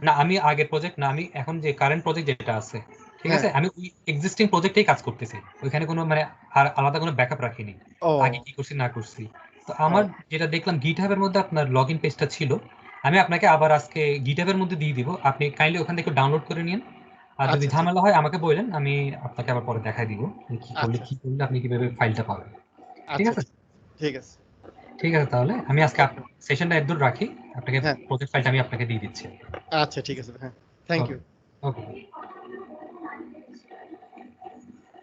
না আমি আগের প্রজেক্ট না, আমি এখন যে কারেন্ট প্রজেক্ট যেটা আছে, ঠিক হ্যাঁ। আছে, আমি ওই এক্সিস্টিং প্রজেক্টেই কাজ করতেছি, ওইখানে কোনো মানে আর আলাদা কোনো ব্যাকআপ রাখিনি ও। আগে কি করছি না করছি। তো আমার যেটা দেখলাম গিটহাবের মধ্যে আপনার লগইন পেজটা ছিল, আমি আপনাকে আবার আজকে গিটহাবের মধ্যে দিয়ে দিব, আপনি কাইন্ডলি ওখান থেকে ডাউনলোড করে নিন। আর যদি আচ্ছা, ঠিক। ঝামেলা হয় আমাকে বললেন, আমি আপনাকে আবার পরে দেখাই দিব আচ্ছা, কি করলে আপনি কিভাবে ফাইলটা পাবেন, ঠিক আচ্ছা, আছে? ঠিক আছে। ঠিক আছে, তাহলে আমি আজকে ওকে। সেশনটা একদূর রাখি, আপনাকে হ্যাঁ, প্রজেক্ট ফাইলটা আমি আপনাকে দিয়ে দিচ্ছি। আচ্ছা, ঠিক আছে। হ্যাঁ, থ্যাংক ওকে ইউ। ওকে।